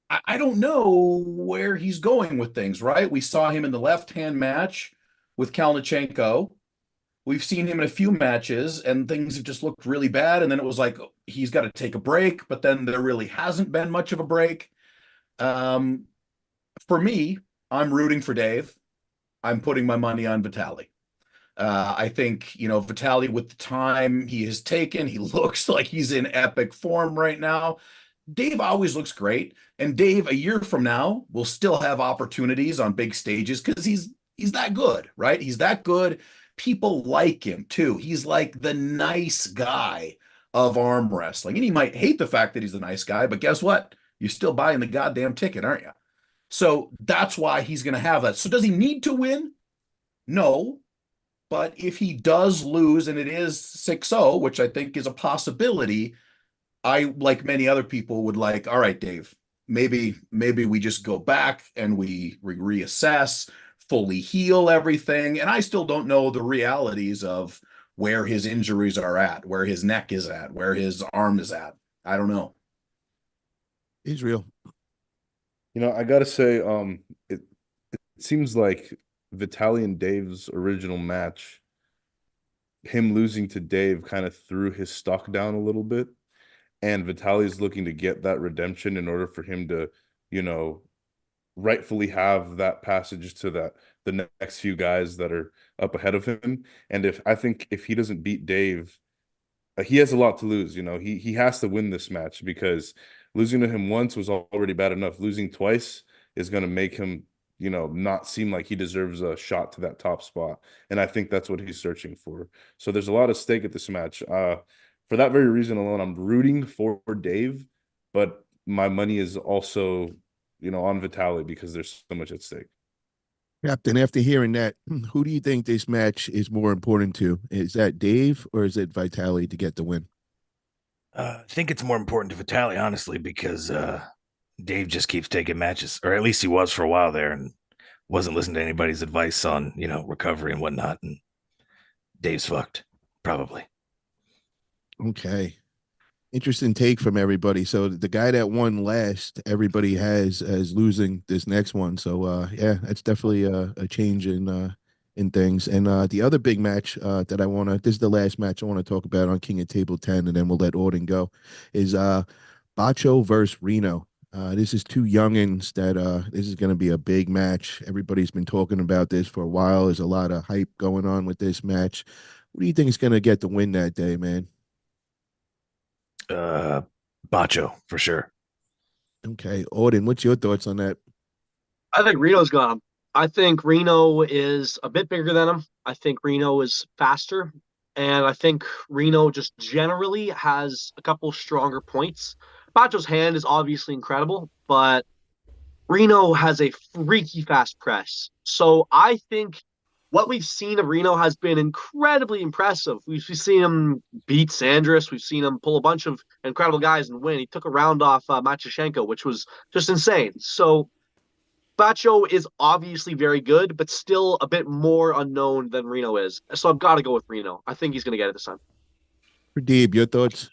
I don't know where he's going with things, right? We saw him in the left-hand match with Kalnichenko. We've seen him in a few matches and things have just looked really bad. And then it was like, he's got to take a break, but then there really hasn't been much of a break. For me, I'm rooting for Dave. I'm putting my money on Vitali. I think, Vitali, with the time he has taken, he looks like he's in epic form right now. Dave always looks great. And Dave, a year from now, will still have opportunities on big stages because he's that good, right? He's that good. People like him too. He's like the nice guy of arm wrestling. And he might hate the fact that he's the nice guy, but guess what? You're still buying the goddamn ticket, aren't you? So that's why he's going to have that. So does he need to win? No. But if he does lose and it is 6-0, which I think is a possibility, I, like many other people, would like, all right, Dave, maybe we just go back and we reassess, fully heal everything. And I still don't know the realities of where his injuries are at, where his neck is at, where his arm is at. I don't know. Israel. I gotta say, it seems like Vitali and Dave's original match, him losing to Dave kind of threw his stock down a little bit. And Vitali's looking to get that redemption in order for him to, rightfully have that passage to the next few guys that are up ahead of him. And I think if he doesn't beat Dave, he has a lot to lose. He has to win this match because losing to him once was already bad enough. Losing twice is going to make him not seem like he deserves a shot to that top spot. And I think that's what he's searching for. So there's a lot of stake at this match. For that very reason alone, I'm rooting for Dave, but my money is also, on Vitali because there's so much at stake. Captain, after hearing that, who do you think this match is more important to? Is that Dave or is it Vitali to get the win? I think it's more important to Vitali, honestly, because Dave just keeps taking matches, or at least he was for a while there, and wasn't listening to anybody's advice on, recovery and whatnot. And Dave's fucked, probably. Okay. Interesting take from everybody. So the guy that won last, everybody has as losing this next one. So yeah, that's definitely a change in things. And the other big match that I want to, this is the last match I want to talk about on King of Table 10, and then we'll let Auden go, is Bacho versus Reno. This is two youngins that this is going to be a big match. Everybody's been talking about this for a while. There's a lot of hype going on with this match. What do you think is going to get the win that day, man? Bacho for sure. Okay, Auden, what's your thoughts on that? I think Reno's got him. I think Reno is a bit bigger than him. I think Reno is faster. And I think Reno just generally has a couple stronger points. Bacho's hand is obviously incredible, but Reno has a freaky fast press. So I think what we've seen of Reno has been incredibly impressive. We've seen him beat Sandris. We've seen him pull a bunch of incredible guys and win. He took a round off Machashenko, which was just insane. So Bacho is obviously very good, but still a bit more unknown than Reno is. So I've got to go with Reno. I think he's going to get it this time. Pradeep, your thoughts?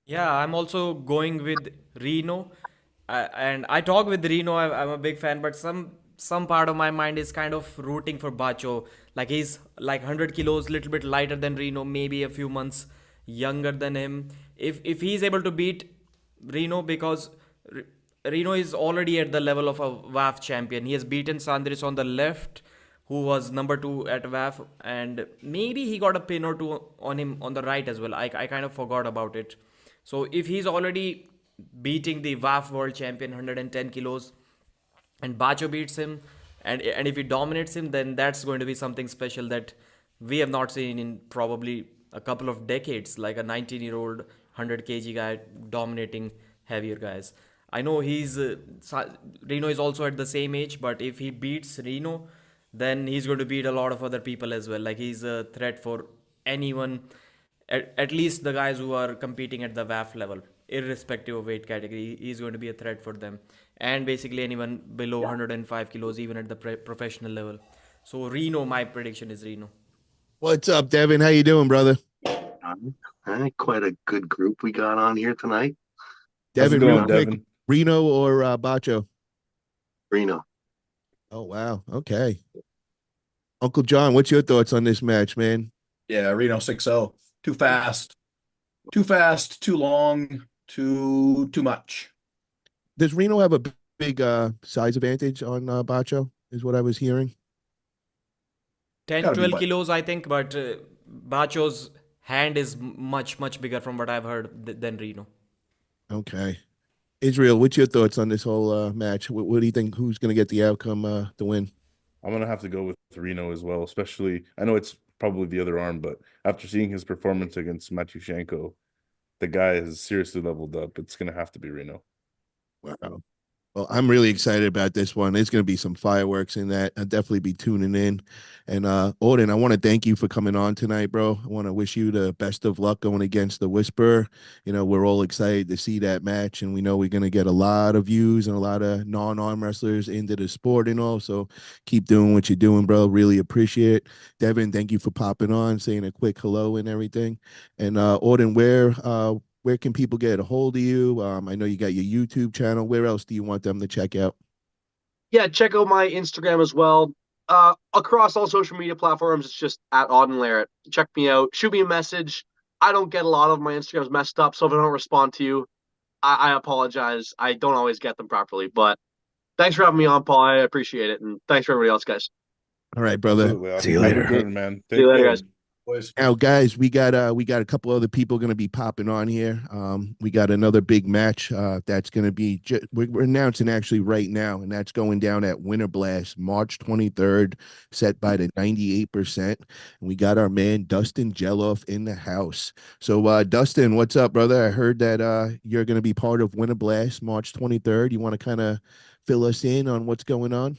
Yeah, I'm also going with Reno. And I talk with Reno. I'm a big fan, but some part of my mind is kind of rooting for Bacho. Like he's like 100 kilos, little bit lighter than Reno, maybe a few months younger than him. If he's able to beat Reno, because Reno is already at the level of a WAF champion. He has beaten Sandris on the left, who was number 2 at WAF, and maybe he got a pin or two on him on the right as well. I kind of forgot about it. So if he's already beating the WAF world champion 110 kilos and Bacho beats him, and if he dominates him, then that's going to be something special that we have not seen in probably a couple of decades, like a 19-year-old 100 kg guy dominating heavier guys. I know Reno is also at the same age, but if he beats Reno, then he's going to beat a lot of other people as well. Like he's a threat for anyone, at least the guys who are competing at the WAF level, irrespective of weight category. He's going to be a threat for them, and basically anyone below 105 kilos, even at the professional level. So Reno, my prediction is Reno. What's up, Devin? How you doing, brother? Quite a good group we got on here tonight. Devin, How's it real going, quick, Devin? Reno or Bacho? Reno. Oh, wow. Okay. Uncle John, what's your thoughts on this match, man? Yeah, Reno 6-0. Too fast. Too fast, too long, too much. Does Reno have a big size advantage on Bacho, is what I was hearing? 10, Gotta be 12 much. kilos, I think, but Bacho's hand is much bigger from what I've heard than Reno. Okay. Israel, what's your thoughts on this whole match? What do you think? Who's going to get the outcome to win? I'm going to have to go with Reno as well, especially, I know it's probably the other arm, but after seeing his performance against Matyushenko, the guy has seriously leveled up. It's going to have to be Reno. Wow. Well, I'm really excited about this one. There's going to be some fireworks in that. I'll definitely be tuning in. And Auden, I want to thank you for coming on tonight, bro. I want to wish you the best of luck going against the Whisperer. We're all excited to see that match, and we know we're going to get a lot of views and a lot of non-arm wrestlers into the sport and all. So keep doing what you're doing, bro. Really appreciate it. Devin, thank you for popping on, saying a quick hello and everything. And Auden, where can people get a hold of you? I know you got your YouTube channel. Where else do you want them to check out? Yeah, check out my Instagram as well. Across all social media platforms, it's just at Auden Larratt. Check me out. Shoot me a message. I don't get a lot of my Instagrams messed up, so if I don't respond to you, I apologize. I don't always get them properly, but thanks for having me on, Paul. I appreciate it, and thanks for everybody else, guys. All right, brother. Absolutely. See you Have a later. good one, man. See you Take later, care. guys. boys. Now, guys, we got a couple other people going to be popping on here. We got another big match that's going to be we're announcing actually right now, and that's going down at Winter Blast, March 23rd, set by the 98%. And we got our man Dustin Jelloff in the house. So, Dustin, what's up, brother? I heard that you're going to be part of Winter Blast, March 23rd. You want to kind of fill us in on what's going on?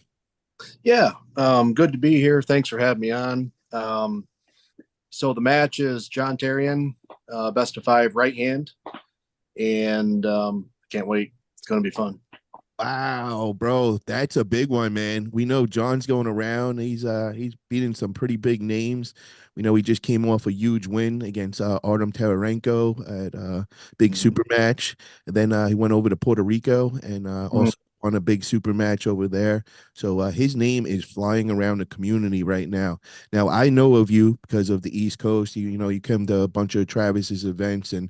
Yeah, good to be here. Thanks for having me on. So the match is John Terrian, best of 5 right hand, and can't wait. It's going to be fun. Wow, bro, that's a big one, man. We know John's going around. He's beating some pretty big names. We know he just came off a huge win against Artem Tararenko at big super match. And then he went over to Puerto Rico and also on a big super match over there. So his name is flying around the community right now. Now I know of you because of the East Coast. You come to a bunch of Travis's events, and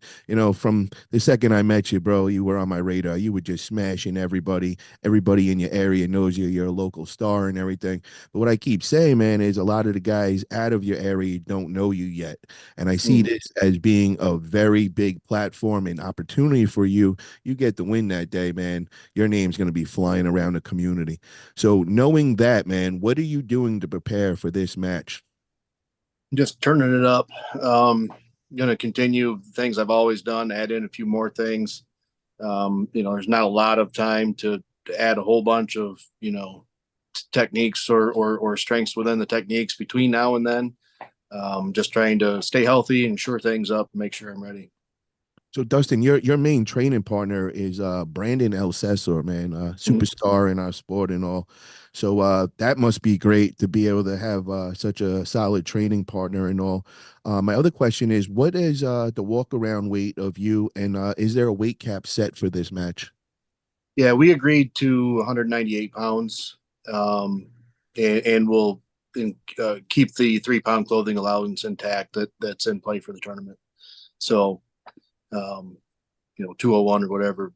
from the second I met you, bro, you were on my radar. You were just smashing everybody. Everybody in your area knows you. You're a local star and everything. But what I keep saying, man, is a lot of the guys out of your area don't know you yet. And I see this as being a very big platform and opportunity for you. You get the win that day, man. Your name's going to be flying around the community. So knowing that, man, what are you doing to prepare for this match? Just turning it up. Going to continue things I've always done, add in a few more things. There's not a lot of time to add a whole bunch of, techniques or strengths within the techniques between now and then. Just trying to stay healthy and shore things up and make sure I'm ready. So Dustin, your main training partner is Brandon El Cesar, man, superstar in our sport and all. So that must be great to be able to have such a solid training partner and all. My other question is, what is the walk around weight of you, and is there a weight cap set for this match? Yeah, we agreed to 198 pounds, and we'll keep the 3-pound clothing allowance intact that's in play for the tournament. So 201 or whatever,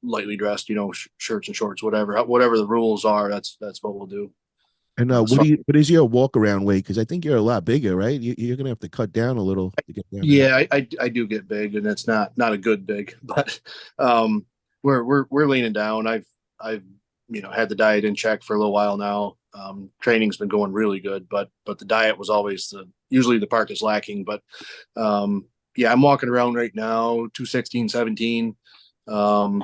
lightly dressed, shirts and shorts, whatever the rules are, that's what we'll do. And what is your walk around weight? Because I think you're a lot bigger, right? You're gonna have to cut down a little to get down. Yeah, I do get big, and it's not a good big, but we're leaning down. I've had the diet in check for a little while now. Training's been going really good, but the diet was always usually the part that's lacking. But yeah, I'm walking around right now, 216, 17. I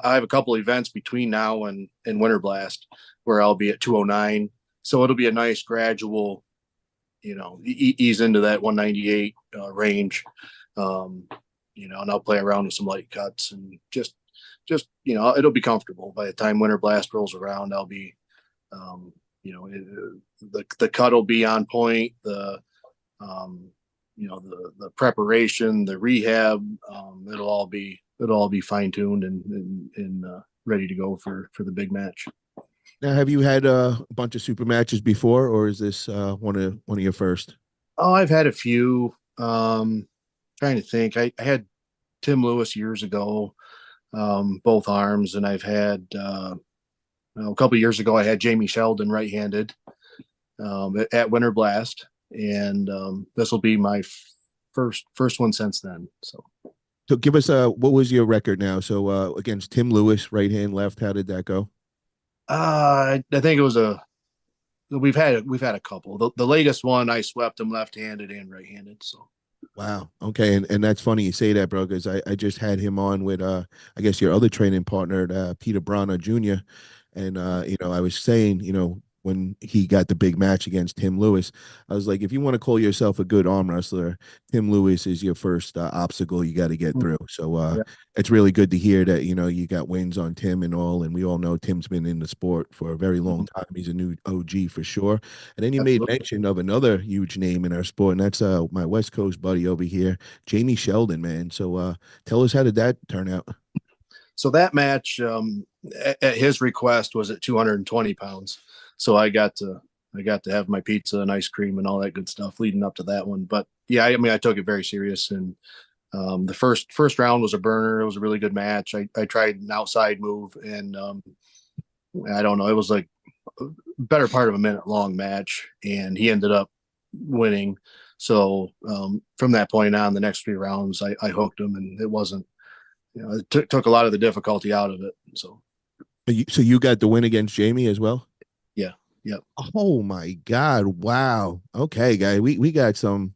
have a couple events between now and Winter Blast where I'll be at 209. So it'll be a nice gradual, ease into that 198 range. And I'll play around with some light cuts and just, it'll be comfortable. By the time Winter Blast rolls around, I'll be, the cut will be on point. The preparation, the rehab, it'll all be fine tuned and ready to go for the big match. Now, have you had a bunch of super matches before, or is this one of your first? Oh, I've had a few. Trying to think. I had Tim Lewis years ago, both arms, and I've had a couple of years ago I had Jamie Sheldon right-handed at Winter Blast, and this will be my first one since then. So give us what was your record now? So against Tim Lewis, right hand, left, how did that go? I think it was we've had a couple. The latest one I swept him left-handed and right-handed. So wow. Okay. And that's funny you say that, bro, because I just had him on with I guess your other training partner, Peter Brana Jr. And I was saying, when he got the big match against Tim Lewis, I was like, if you want to call yourself a good arm wrestler, Tim Lewis is your first obstacle you got to get through. So it's really good to hear that, you got wins on Tim and all. And we all know Tim's been in the sport for a very long time. He's a new OG for sure. And then you made mention of another huge name in our sport, and that's my West Coast buddy over here, Jamie Sheldon, man. So tell us, how did that turn out? So that match, at his request, was at 220 pounds. So I got to have my pizza and ice cream and all that good stuff leading up to that one. But yeah, I took it very serious. And the first round was a burner. It was a really good match. I tried an outside move, and I don't know, it was like a better part of a minute long match, and he ended up winning. So from that point on, the next 3 rounds, I hooked him, and it wasn't, it took a lot of the difficulty out of it. So you got the win against Jamie as well? yeah. Yep. Oh my God. Wow. Okay, guy. We got some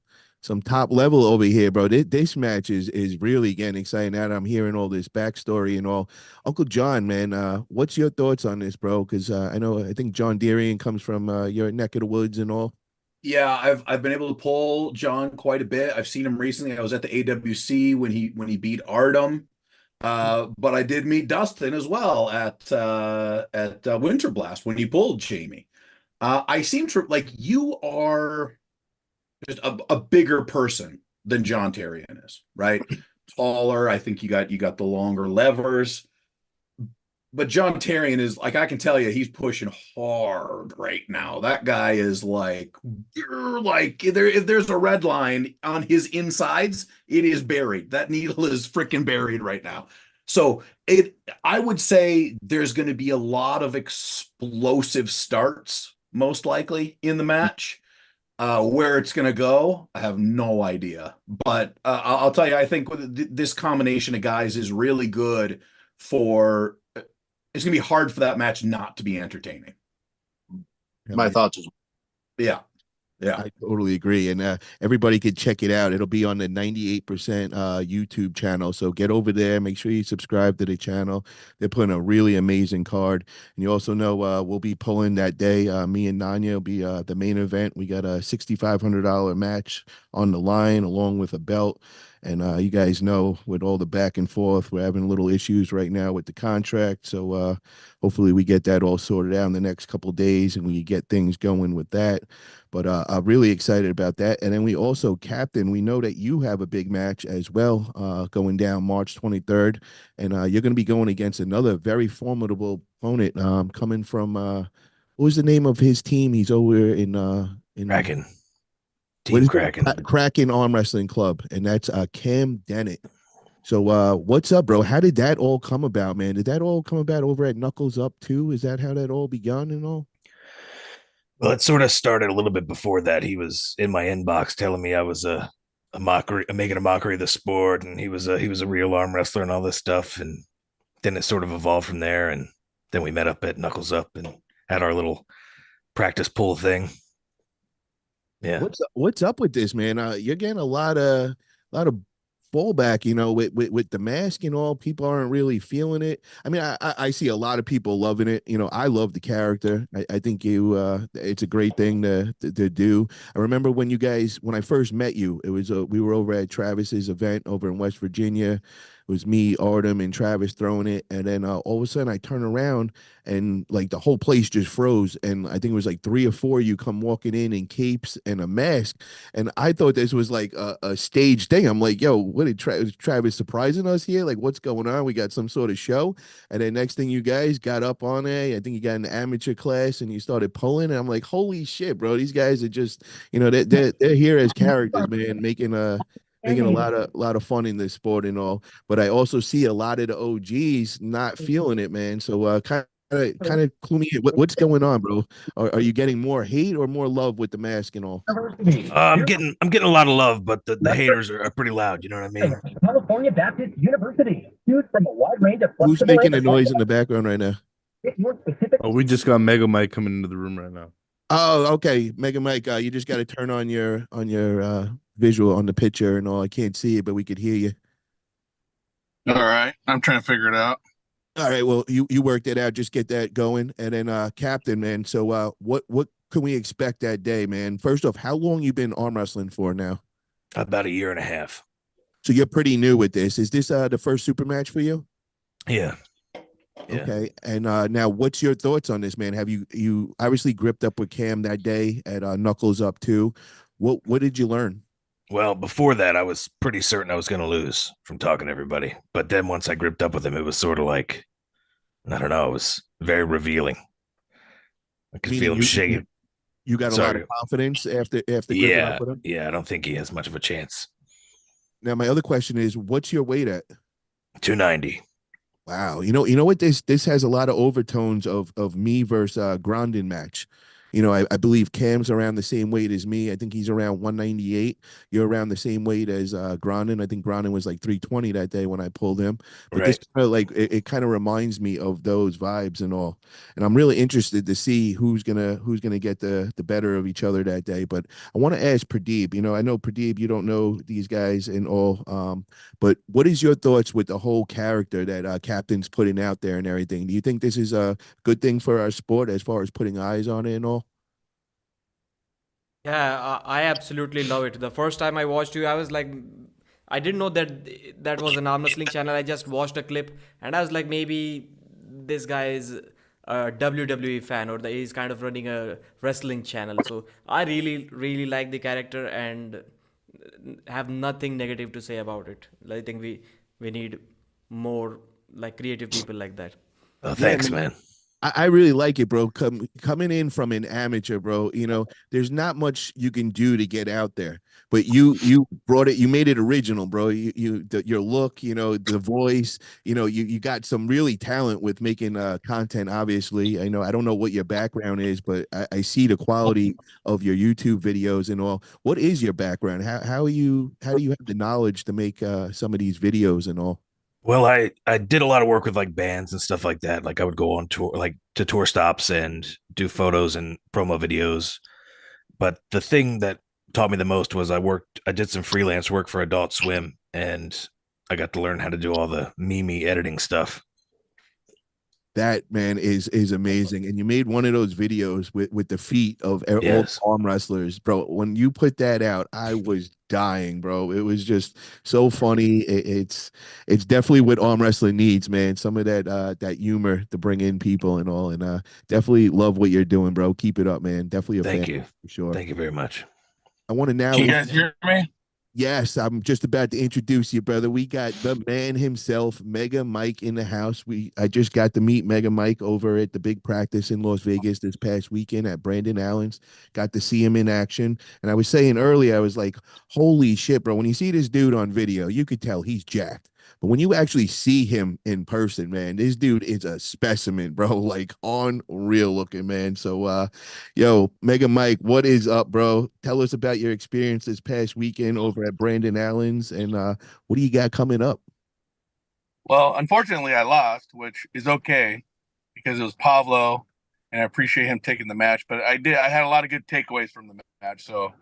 top level over here, bro. This match is really getting exciting. Now that I'm hearing all this backstory and all. Uncle John, man, what's your thoughts on this, bro? Because I think John Darian comes from your neck of the woods and all. Yeah, I've been able to pull John quite a bit. I've seen him recently. I was at the AWC when he beat Artem. But I did meet Dustin as well at Winter Blast when he pulled Jamie. I seem to like you are just a bigger person than John Terrian is, right? Taller. I think you got the longer levers. But John Terrian is like, I can tell you, he's pushing hard right now. That guy is like if there's a red line on his insides, it is buried. That needle is freaking buried right now. So I would say there's going to be a lot of explosive starts, most likely in the match. Where it's going to go, I have no idea. But I'll tell you, I think this combination of guys is really good for. It's going to be hard for that match not to be entertaining. My thoughts as well. Yeah. Yeah. I totally agree. And everybody could check it out. It'll be on the 98% YouTube channel. So get over there. Make sure you subscribe to the channel. They're putting a really amazing card. And you also know we'll be pulling that day. Me and Nanya will be the main event. We got a $6,500 match on the line along with a belt. And you guys know with all the back and forth, we're having little issues right now with the contract. So hopefully we get that all sorted out in the next couple of days and we get things going with that. But I'm really excited about that. And then we also, Captain, we know that you have a big match as well going down March 23rd. And you're going to be going against another very formidable opponent coming from, what was the name of his team? He's over in Kraken. Team Team Kraken. Kraken Arm Wrestling Club. And that's Cam Dennett. So what's up, bro? How did that all come about, man? Did that all come about over at Knuckles Up too? Is that how that all begun and all? Well, it sort of started a little bit before that. He was in my inbox telling me I was a mockery, making a mockery of the sport, and he was a real arm wrestler and all this stuff. And then it sort of evolved from there. And then we met up at Knuckles Up and had our little practice pull thing. Yeah. What's up with this, man? You're getting a lot of fallback, with the mask and all. People aren't really feeling it. I mean, I see a lot of people loving it. I love the character. I think it's a great thing to do. I remember when I first met you, it was we were over at Travis's event over in West Virginia. It was me, Artem, and Travis throwing it, and then all of a sudden I turn around and like the whole place just froze, and I think it was like 3 or 4 you come walking in capes and a mask, and I thought this was like a stage thing. I'm like, yo, what did Travis surprising us here? Like, what's going on? We got some sort of show, and then next thing you guys got up on it. I think you got an amateur class and you started pulling, and I'm like, holy shit, bro, these guys are just, they're here as characters, man, making a lot of fun in this sport and all. But I also see a lot of the OGs not feeling it, man. So kind of clue me in. What's going on, bro? Are you getting more hate or more love with the mask and all? I'm getting a lot of love, but the haters are pretty loud. You know what I mean? California Baptist University. Choose from a wide range of Who's making a noise in the background right now? Oh, we just got Mega Mike coming into the room right now. Oh, okay. Mega Mike, you just got to turn on your visual on the picture and all. I can't see it, but we could hear you. All right. I'm trying to figure it out. All right. Well, you worked it out. Just get that going. And then Captain, man. So what can we expect that day, man? First off, how long you been arm wrestling for now? About a year and a half. So you're pretty new with this. Is this the first super match for you? Yeah. Okay. And now what's your thoughts on this, man? Have you obviously gripped up with Cam that day at Knuckles Up too? What did you learn? Well, before that, I was pretty certain I was going to lose from talking to everybody. But then once I gripped up with him, it was sort of like, I don't know, it was very revealing. I could feel him shaking. You got a lot of confidence after gripping up with him? Yeah, I don't think he has much of a chance. Now, my other question is, what's your weight at? 290. Wow. You know what? This has a lot of overtones of me versus Grandin match. You know, I believe Cam's around the same weight as me. I think he's around 198. You're around the same weight as Gronin. I think Gronin was like 320 that day when I pulled him. But this Right. kind of like it kind of reminds me of those vibes and all. And I'm really interested to see who's gonna get the better of each other that day. But I want to ask Pradeep. You know, I know Pradeep, you don't know these guys and all. But what is your thoughts with the whole character that Captain's putting out there and everything? Do you think this is a good thing for our sport as far as putting eyes on it and all? Yeah, I absolutely love it. The first time I watched you, I was like, I didn't know that was an arm wrestling channel. I just watched a clip and I was like, maybe this guy is a WWE fan or he's kind of running a wrestling channel. So I really, really like the character and have nothing negative to say about it. I think we need more like creative people like that. Oh, Yeah, thanks, man. I really like it, bro. Coming in from an amateur, bro, you know, there's not much you can do to get out there. But you brought it, you made it original, bro. Your look, you know, the voice, you know, you got some really talent with making content, obviously. I know I don't know what your background is, but I see the quality of your YouTube videos and all. What is your background? How do you have the knowledge to make some of these videos and all? Well, I did a lot of work with like bands and stuff like that. Like I would go on tour, like to tour stops and do photos and promo videos. But the thing that taught me the most was I did some freelance work for Adult Swim, and I got to learn how to do all the meme editing stuff. That man is amazing, and you made one of those videos with the feet of all the Yes. arm wrestlers, bro. When you put that out, I was dying, bro. It was just so funny. It's definitely what arm wrestling needs, man. Some of that humor to bring in people and all, and definitely love what you're doing, bro. Keep it up, man. Definitely a fan Thank you. for sure. Thank you very much. I want to now. Can you guys hear me? Yes, I'm just about to introduce you, brother. We got the man himself, Mega Mike, in the house. I just got to meet Mega Mike over at the big practice in Las Vegas this past weekend at Brandon Allen's. Got to see him in action. And I was saying earlier, I was like, holy shit, bro. When you see this dude on video, you could tell he's jacked. But when you actually see him in person, man, this dude is a specimen, bro. Like unreal looking, man. So yo, Mega Mike, what is up, bro? Tell us about your experience this past weekend over at Brandon Allen's and what do you got coming up? Well, unfortunately, I lost, which is okay because it was Pavlo, and I appreciate him taking the match. But I had a lot of good takeaways from the match. So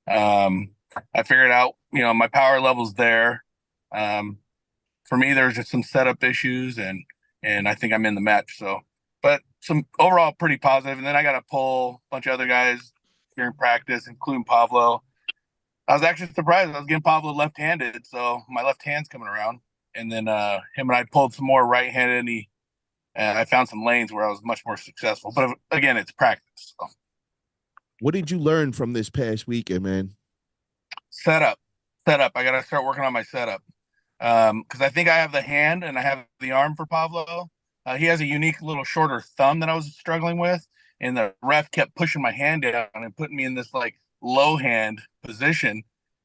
I figured out, my power level's there. Um, for me, there's just some setup issues, and I think I'm in the match. So, but some overall pretty positive. And then I got to pull a bunch of other guys during practice, including Pavlo. I was actually surprised. I was getting Pablo left-handed, so my left hand's coming around. And then him and I pulled some more right-handed, and I found some lanes where I was much more successful. But again, it's practice. So. What did you learn from this past weekend, man? Setup. I got to start working on my setup because I think I have the hand and I have the arm for Pablo. He has a unique little shorter thumb that I was struggling with, and the ref kept pushing my hand down and putting me in this like low hand position.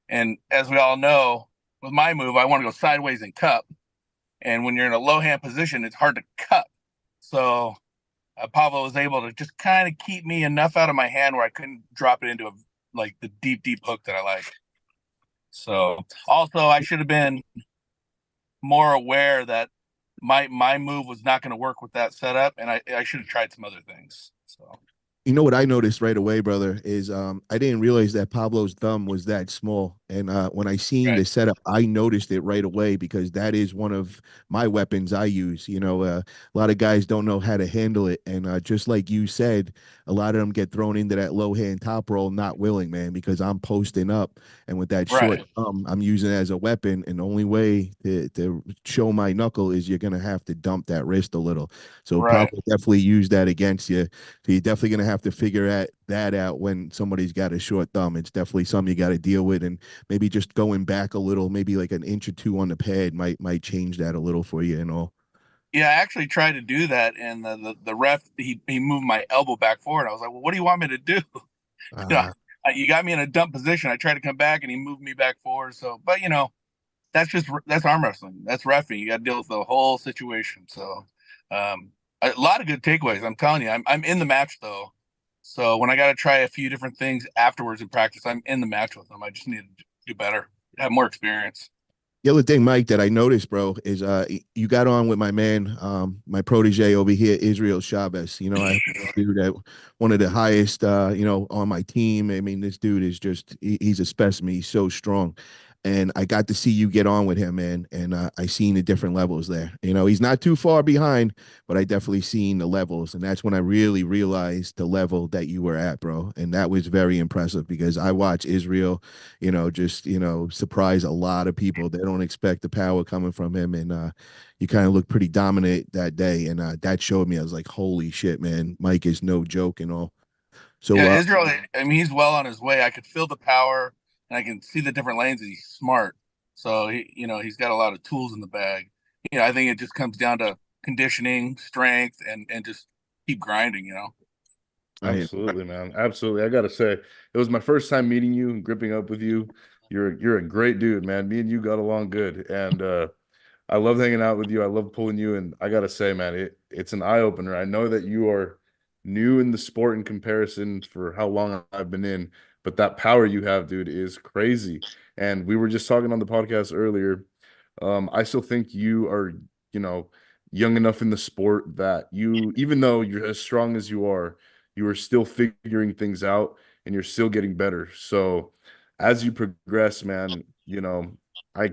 And as we all know, with my move, I want to go sideways and cup. And when you're in a low hand position, it's hard to cup. So Pablo was able to just kind of keep me enough out of my hand where I couldn't drop it into like the deep hook that I like. So also I should have been more aware that my move was not going to work with that setup, and I should have tried some other things. So You know what I noticed right away, brother, is I didn't realize that Pablo's thumb was that small. And when I seen right. the setup, I noticed it right away because that is one of my weapons I use. You know, a lot of guys don't know how to handle it. And just like you said, a lot of them get thrown into that low hand top roll, not willing, man, because I'm posting up. And with that short Right. thumb, I'm using it as a weapon. And the only way to show my knuckle is you're going to have to dump that wrist a little. So Right. Pablo definitely used that against you. So you're definitely going to have to figure that out when somebody's got a short thumb. It's definitely something you got to deal with, and maybe just going back a little, maybe like an inch or two on the pad might change that a little for you and all. Yeah, I actually tried to do that, and the ref he moved my elbow back forward. I was like, "Well, what do you want me to do?" you know, you got me in a dump position. I tried to come back, and he moved me back forward. So, but that's arm wrestling. That's reffing. You got to deal with the whole situation. So, a lot of good takeaways. I'm telling you, I'm in the match though. So when I got to try a few different things afterwards in practice, I'm in the match with him. I just need to do better, have more experience. The other thing, Mike, that I noticed, bro, is you got on with my man, my protege over here, Israel Chavez. You know, I do that one of the highest, on my team. I mean, this dude is just he's a specimen. He's so strong. And I got to see you get on with him, man. And I seen the different levels there. You know, he's not too far behind, but I definitely seen the levels. And that's when I really realized the level that you were at, bro. And that was very impressive because I watch Israel, surprise a lot of people. They don't expect the power coming from him. And you kind of look pretty dominant that day. And that showed me, I was like, holy shit, man, Mike is no joke and all. So, Yeah, Israel, I mean, he's well on his way. I could feel the power and I can see the different lanes, and he's smart. So he's got a lot of tools in the bag. I think it just comes down to conditioning, strength, and just keep grinding, Absolutely, man. Absolutely. I gotta say, it was my first time meeting you and gripping up with you. You're a great dude, man. Me and you got along good. And I love hanging out with you. I love pulling you. And I gotta say, man, it's an eye opener. I know that you are new in the sport in comparison for how long I've been in, but that power you have, dude, is crazy. And we were just talking on the podcast earlier. I still think you are, you know, young enough in the sport that you, even though you're as strong as you are still figuring things out and you're still getting better. So as you progress, man, I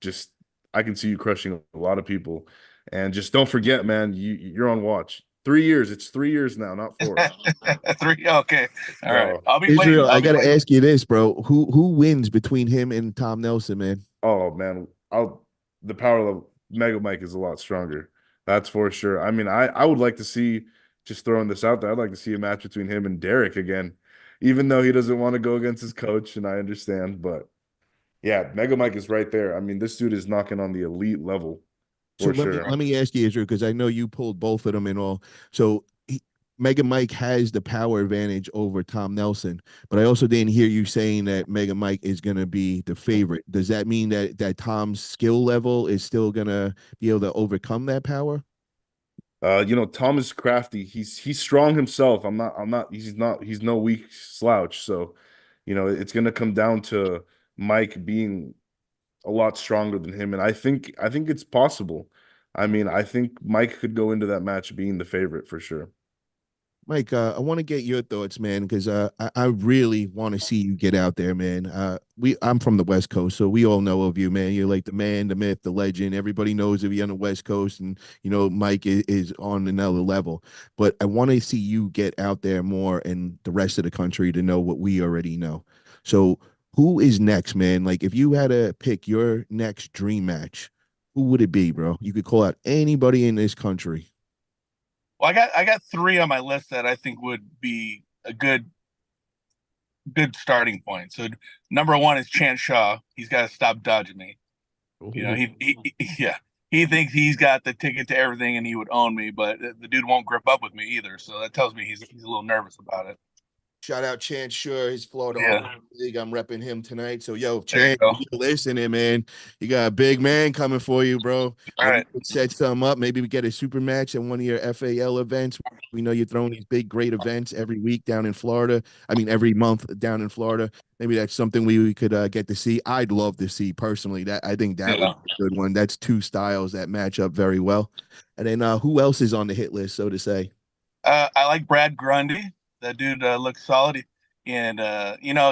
just I can see you crushing a lot of people. And just don't forget, man, you're on watch. 3 years. It's 3 years now, not 4. Three. Okay. All right. So, I'll be Israel, waiting. I got to ask you this, bro. Who wins between him and Tom Nelson, man? oh man, the power of Mega Mike is a lot stronger. That's for sure. I mean, I would like to see, just throwing this out there, I'd like to see a match between him and Derek again, even though he doesn't want to go against his coach, and I understand, but yeah, Mega Mike is right there. I mean, this dude is knocking on the elite level So for let me sure. let me ask you, Israel, because I know you pulled both of them and all. So Mega Mike has the power advantage over Tom Nelson, but I also didn't hear you saying that Mega Mike is going to be the favorite. Does that mean that Tom's skill level is still going to be able to overcome that power? Tom is crafty. He's strong himself. He's no weak slouch. So, it's gonna come down to Mike being a lot stronger than him. And I think it's possible. I mean, I think Mike could go into that match being the favorite for sure. Mike, I want to get your thoughts, man, because I really want to see you get out there, man. I'm from the West Coast, so we all know of you, man. You're like the man, the myth, the legend. Everybody knows of you on the West Coast, and Mike is on another level. But I want to see you get out there more, and the rest of the country to know what we already know. So, who is next, man? Like, if you had to pick your next dream match, who would it be, bro? You could call out anybody in this country. Well, I got three on my list that I think would be a good starting point. So number one is Chance Shaw. He's got to stop dodging me. Yeah, he thinks he's got the ticket to everything and he would own me, but the dude won't grip up with me either. So that tells me he's a little nervous about it. Shout out Chance Sure, his Florida Yeah. League. I'm repping him tonight. So, yo, There you Chance, go. you listening, man. You got a big man coming for you, bro. All Maybe right. we could set some up. Maybe we get a super match at one of your FAL events. We know you're throwing these big, great events every week down in Florida. I mean, every month down in Florida. Maybe that's something we could get to see. I'd love to see personally. I think that Yeah. would be a good one. That's two styles that match up very well. And then who else is on the hit list, so to say? I like Brad Grundy. That dude looks solid. And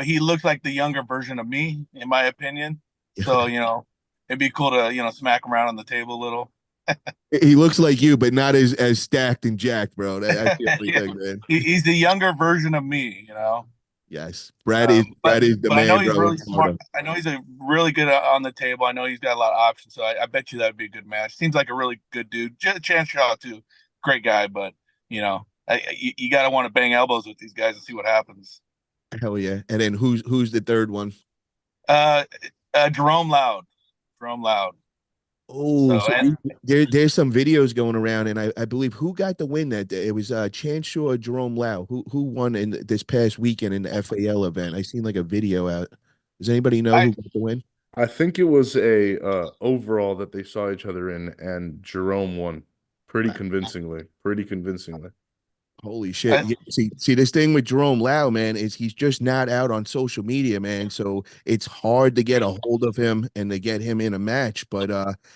he looks like the younger version of me, in my opinion. So, it'd be cool to, smack him around on the table a little. He looks like you, but not as stacked and jacked, bro. That's the only thing, man. He's the younger version of me. Yes, Brad is the But I know man, he's bro. really smart. I know he's a really good on the table. I know he's got a lot of options. So I bet you that would be a good match. Seems like a really good dude. Chance Shaw too, great guy. But you got to want to bang elbows with these guys and see what happens. Hell yeah! And then who's the third one? Uh, Jerome Loud. Jerome Loud. Oh, So so there's some videos going around, and I believe who got the win that day? It was Chance Shaw or Jerome Lau. Who won in this past weekend in the FAL event? I seen like a video out. Does anybody know who got the win? I think it was a overall that they saw each other in, and Jerome won pretty convincingly. Pretty convincingly. Holy shit. See, this thing with Jerome Lau, man, is he's just not out on social media, man. So it's hard to get a hold of him and to get him in a match. But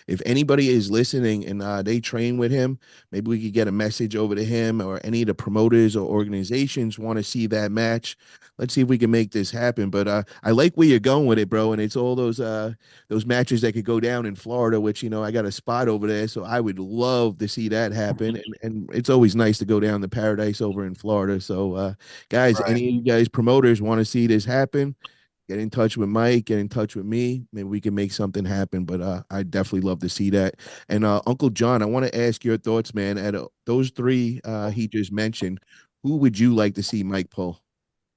if anybody is listening and they train with him, maybe we could get a message over to him, or any of the promoters or organizations want to see that match. Let's see if we can make this happen. But I like where you're going with it, bro. And it's all those matches that could go down in Florida, which, I got a spot over there. So I would love to see that happen. And it's always nice to go down to Paradise over in Florida. So, guys, Right. any of you guys promoters want to see this happen, get in touch with Mike, get in touch with me. Maybe we can make something happen. But I definitely love to see that. And Uncle John, I want to ask your thoughts, man. At those three he just mentioned, who would you like to see Mike pull?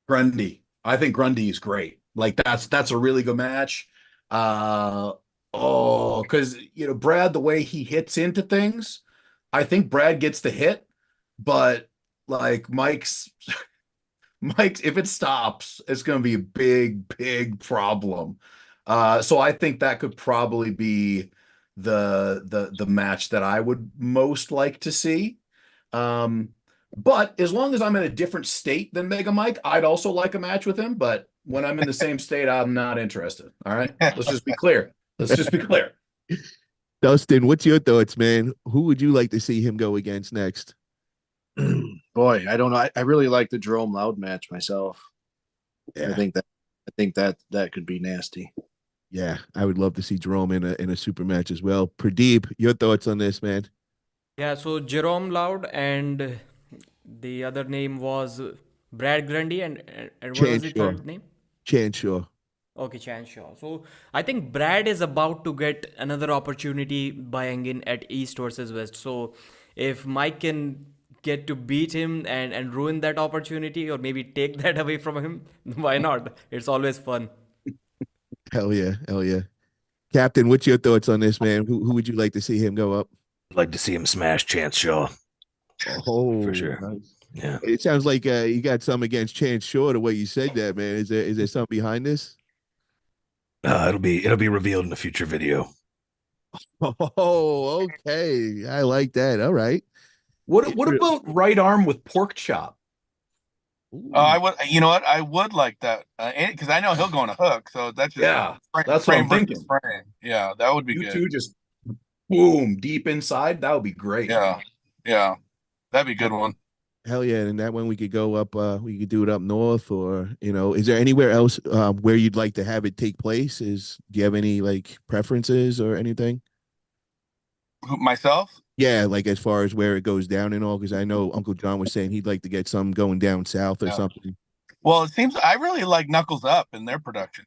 Grundy. I think Grundy is great. Like that's a really good match. Because Brad, the way he hits into things, I think Brad gets the hit, but like Mike's if it stops, it's gonna be a big, big problem. So I think that could probably be the match that I would most like to see. But as long as I'm in a different state than Mega Mike, I'd also like a match with him. But when I'm in the same state, I'm not interested. All right. Let's just be clear. Let's just be clear. Dustin, what's your thoughts, man? Who would you like to see him go against next? Boy, I don't know. I really like the Jerome Loud match myself. Yeah. I think that could be nasty. Yeah, I would love to see Jerome in a super match as well. Pradeep, your thoughts on this, man? Yeah, so Jerome Loud and the other name was Brad Grundy, and what was the Shaw. third name? Shaw. Okay, Chan Shaw. So I think Brad is about to get another opportunity by Engin at East versus West. So if Mike can get to beat him and ruin that opportunity, or maybe take that away from him, why not? It's always fun. Hell yeah, hell yeah. Captain, what's your thoughts on this, man? Who would you like to see him go up? I'd like to see him smash Chance Shaw. Oh, For sure. nice. Yeah. It sounds like you got some against Chance Shaw the way you said that, man. Is there something behind this? It'll be revealed in a future video. Oh, okay. I like that. All right. What about right arm with pork chop? I would, you know what? I would like that because I know he'll go on a hook. So that's just that's what I'm thinking. Spraying. Yeah, that would be You good. two just boom deep inside. That would be great. Yeah, that'd be a good one. Hell yeah. And that one we could go up, we could do it up north, or, is there anywhere else where you'd like to have it take place? Do you have any like preferences or anything? Myself? Yeah, like as far as where it goes down and all, because I know Uncle John was saying he'd like to get some going down south or something. Well, it seems I really like Knuckles Up in their production.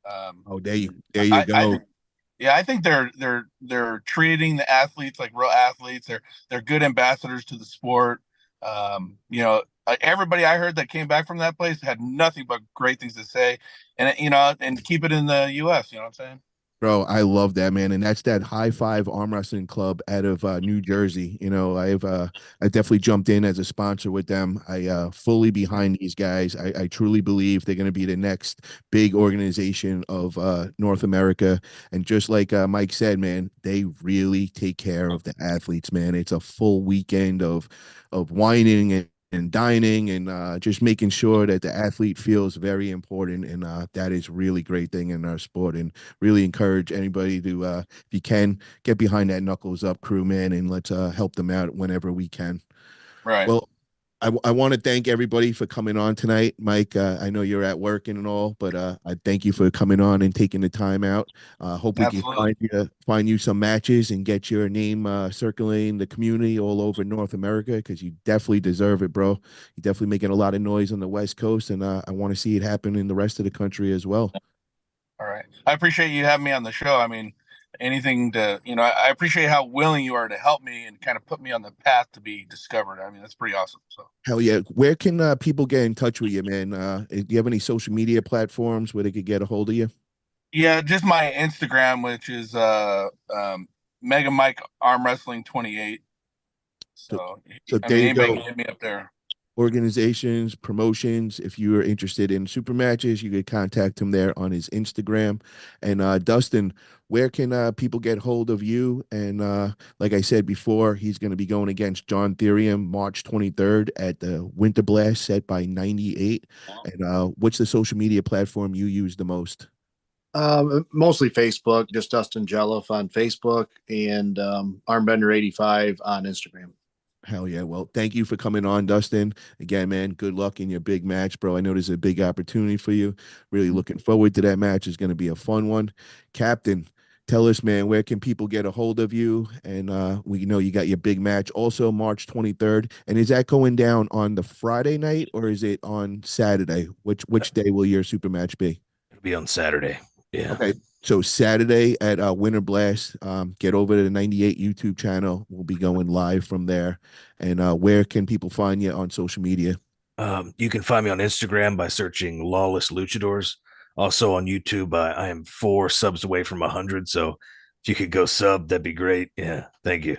There you go. I think they're treating the athletes like real athletes. They're good ambassadors to the sport. Everybody I heard that came back from that place had nothing but great things to say, and keep it in the U.S. You know what I'm saying? Bro, I love that, man. And that's that High Five Arm Wrestling Club out of New Jersey. I definitely jumped in as a sponsor with them. I fully behind these guys. I truly believe they're going to be the next big organization of North America. And just like Mike said, man, they really take care of the athletes, man. It's a full weekend of whining and dining and just making sure that the athlete feels very important. And that is really great thing in our sport, and really encourage anybody to, if you can, get behind that Knuckles Up crew, man, and let's help them out whenever we can. Right. Well, I want to thank everybody for coming on tonight. Mike, I know you're at work and all, but I thank you for coming on and taking the time out. Hope we can find you some matches and get your name circulating the community all over North America, because you definitely deserve it, bro. You're definitely making a lot of noise on the West Coast, and I want to see it happen in the rest of the country as well. All right. I appreciate you having me on the show. I mean, anything to, I appreciate how willing you are to help me and kind of put me on the path to be discovered. I mean, that's pretty awesome. So hell yeah. Where can people get in touch with you, man? Do you have any social media platforms where they could get a hold of you? Yeah, just my Instagram, which is Mega Mike Arm Wrestling 28. So there you anybody go. can hit me up there. organizations, promotions. If you are interested in super matches, you could contact him there on his Instagram. And Dustin, where can people get hold of you? And like I said before, he's going to be going against John Therium March 23rd at the Winter Blast set by 98. And what's the social media platform you use the most? Mostly Facebook, just Dustin Jelliff on Facebook, and Armbender 85 on Instagram. Hell yeah. Well, thank you for coming on, Dustin. Again, man, good luck in your big match, bro. I know there's a big opportunity for you. Really looking forward to that match. It's going to be a fun one. Captain, tell us, man, where can people get a hold of you? And we know you got your big match also March 23rd. And is that going down on the Friday night or is it on Saturday? Which day will your super match be? It'll be on Saturday. Yeah. Okay. So Saturday at Winter Blast, get over to the 98 YouTube channel. We'll be going live from there. And where can people find you on social media? You can find me on Instagram by searching Lawless Luchadors. Also on YouTube, I am 4 subs away from 100. So if you could go sub, that'd be great. Yeah. Thank you.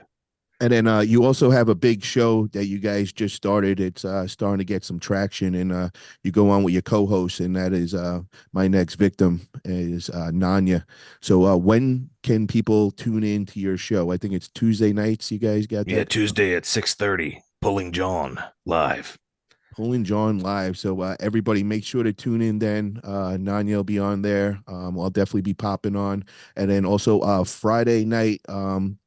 And then you also have a big show that you guys just started. It's starting to get some traction, and you go on with your co-host, and that is my next victim is Nanya. So when can people tune in to your show? I think it's Tuesday nights. You guys got that? Yeah, Tuesday at 6:30, Pulling John live. Pulling John live. So everybody make sure to tune in then. Nanya will be on there. I'll definitely be popping on. And then also Friday night,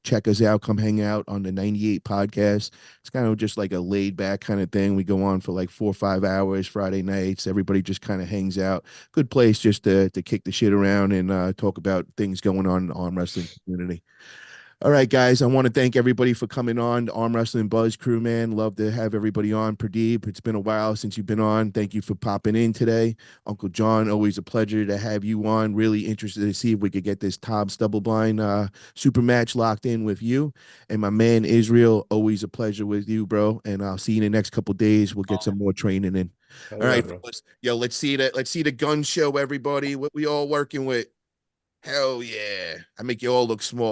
check us out. Come hang out on the 98 podcast. It's kind of just like a laid back kind of thing. We go on for like 4 or 5 hours Friday nights. Everybody just kind of hangs out. Good place just to kick the shit around and talk about things going on in the arm wrestling community. All right, guys. I want to thank everybody for coming on. The Arm Wrestling Buzz crew, man. Love to have everybody on. Pradeep, it's been a while since you've been on. Thank you for popping in today. Uncle John, always a pleasure to have you on. Really interested to see if we could get this Tom Stubbleblind super match locked in with you. And my man Israel, always a pleasure with you, bro. And I'll see you in the next couple days. We'll get some more training in. Hell All yeah, right, bro. fellas. Yo, let's see the gun show, everybody. What we all working with. Hell yeah. I make you all look small.